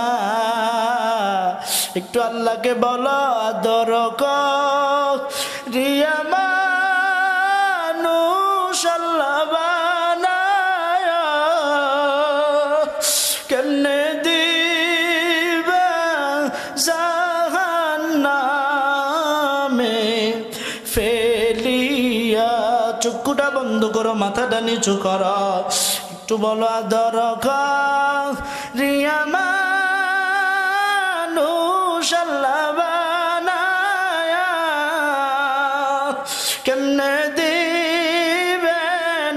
একটু আল্লাহকে বলো, আদর করিয়া মানুষ আল্লাহ বানায়, কেমনে দিবা জাহান্নামে ফেলিয়া। চক্ষুটা বন্ধ করো, মাথাটা নিচু করো, একটু বলো, আদর করিয়া মানুষ আল্লাহ বানায়, কেমনে দিবেন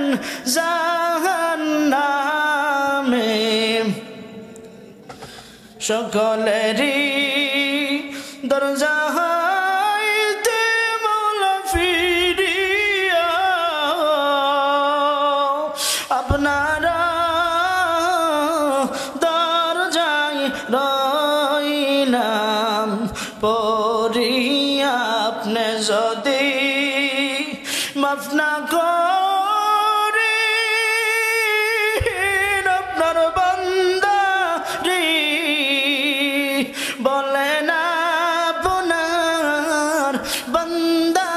জাহান্নামে। সকলেরই দরজা হইতে মৌলা ফিরিয়া আপনারা দরজায় রইলাম পড়িয়া। আপনি যদি মাফ না করেন আপনার বান্দারে, বলেন আপনার বান্দা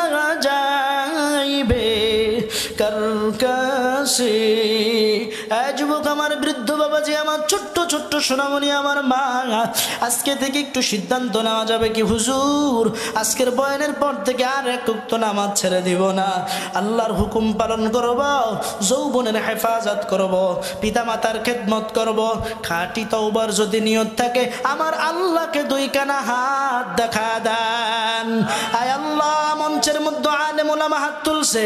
যাইবে কার কাছে? যুবক আমার, বৃদ্ধ বাবাজি আমার, ছোট্ট ছোট্ট সোনামণি আমার মা, আজকে থেকে একটু সিদ্ধান্ত নেওয়া যাবে কি হুজুর, আজকের বয়ানের পর থেকে আর এক ওয়াক্ত নামাজ ছেড়ে দিব না, আল্লাহর হুকুম পালন করব, যৌবনের হেফাজত করব, পিতামাতার খেদমত করব। খাঁটি তওবার যদি নিয়ত থাকে, আমার আল্লাহকে দুই কানা হাত দেখা দেন। আয় আল্লাহ, মঞ্চের মধ্যে আলেম ওলামা হাত তুলছে,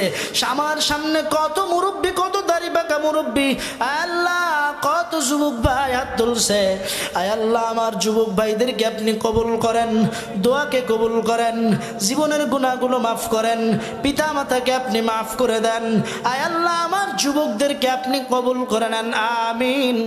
আমার সামনে কত মুরব্বী, কত দাড়ি বাঁকা মুরব্বী, আল্লাহ কত যুবক ভাই হাত তুলছে। আয় আল্লাহ, আমার যুবক ভাইদেরকে আপনি কবুল করেন, দোয়াকে কবুল করেন, জীবনের গুনাহগুলো মাফ করেন, পিতা মাতাকে আপনি মাফ করে দেন। আয় আল্লাহ, আমার যুবকদেরকে আপনি কবুল করে নেন, আমিন।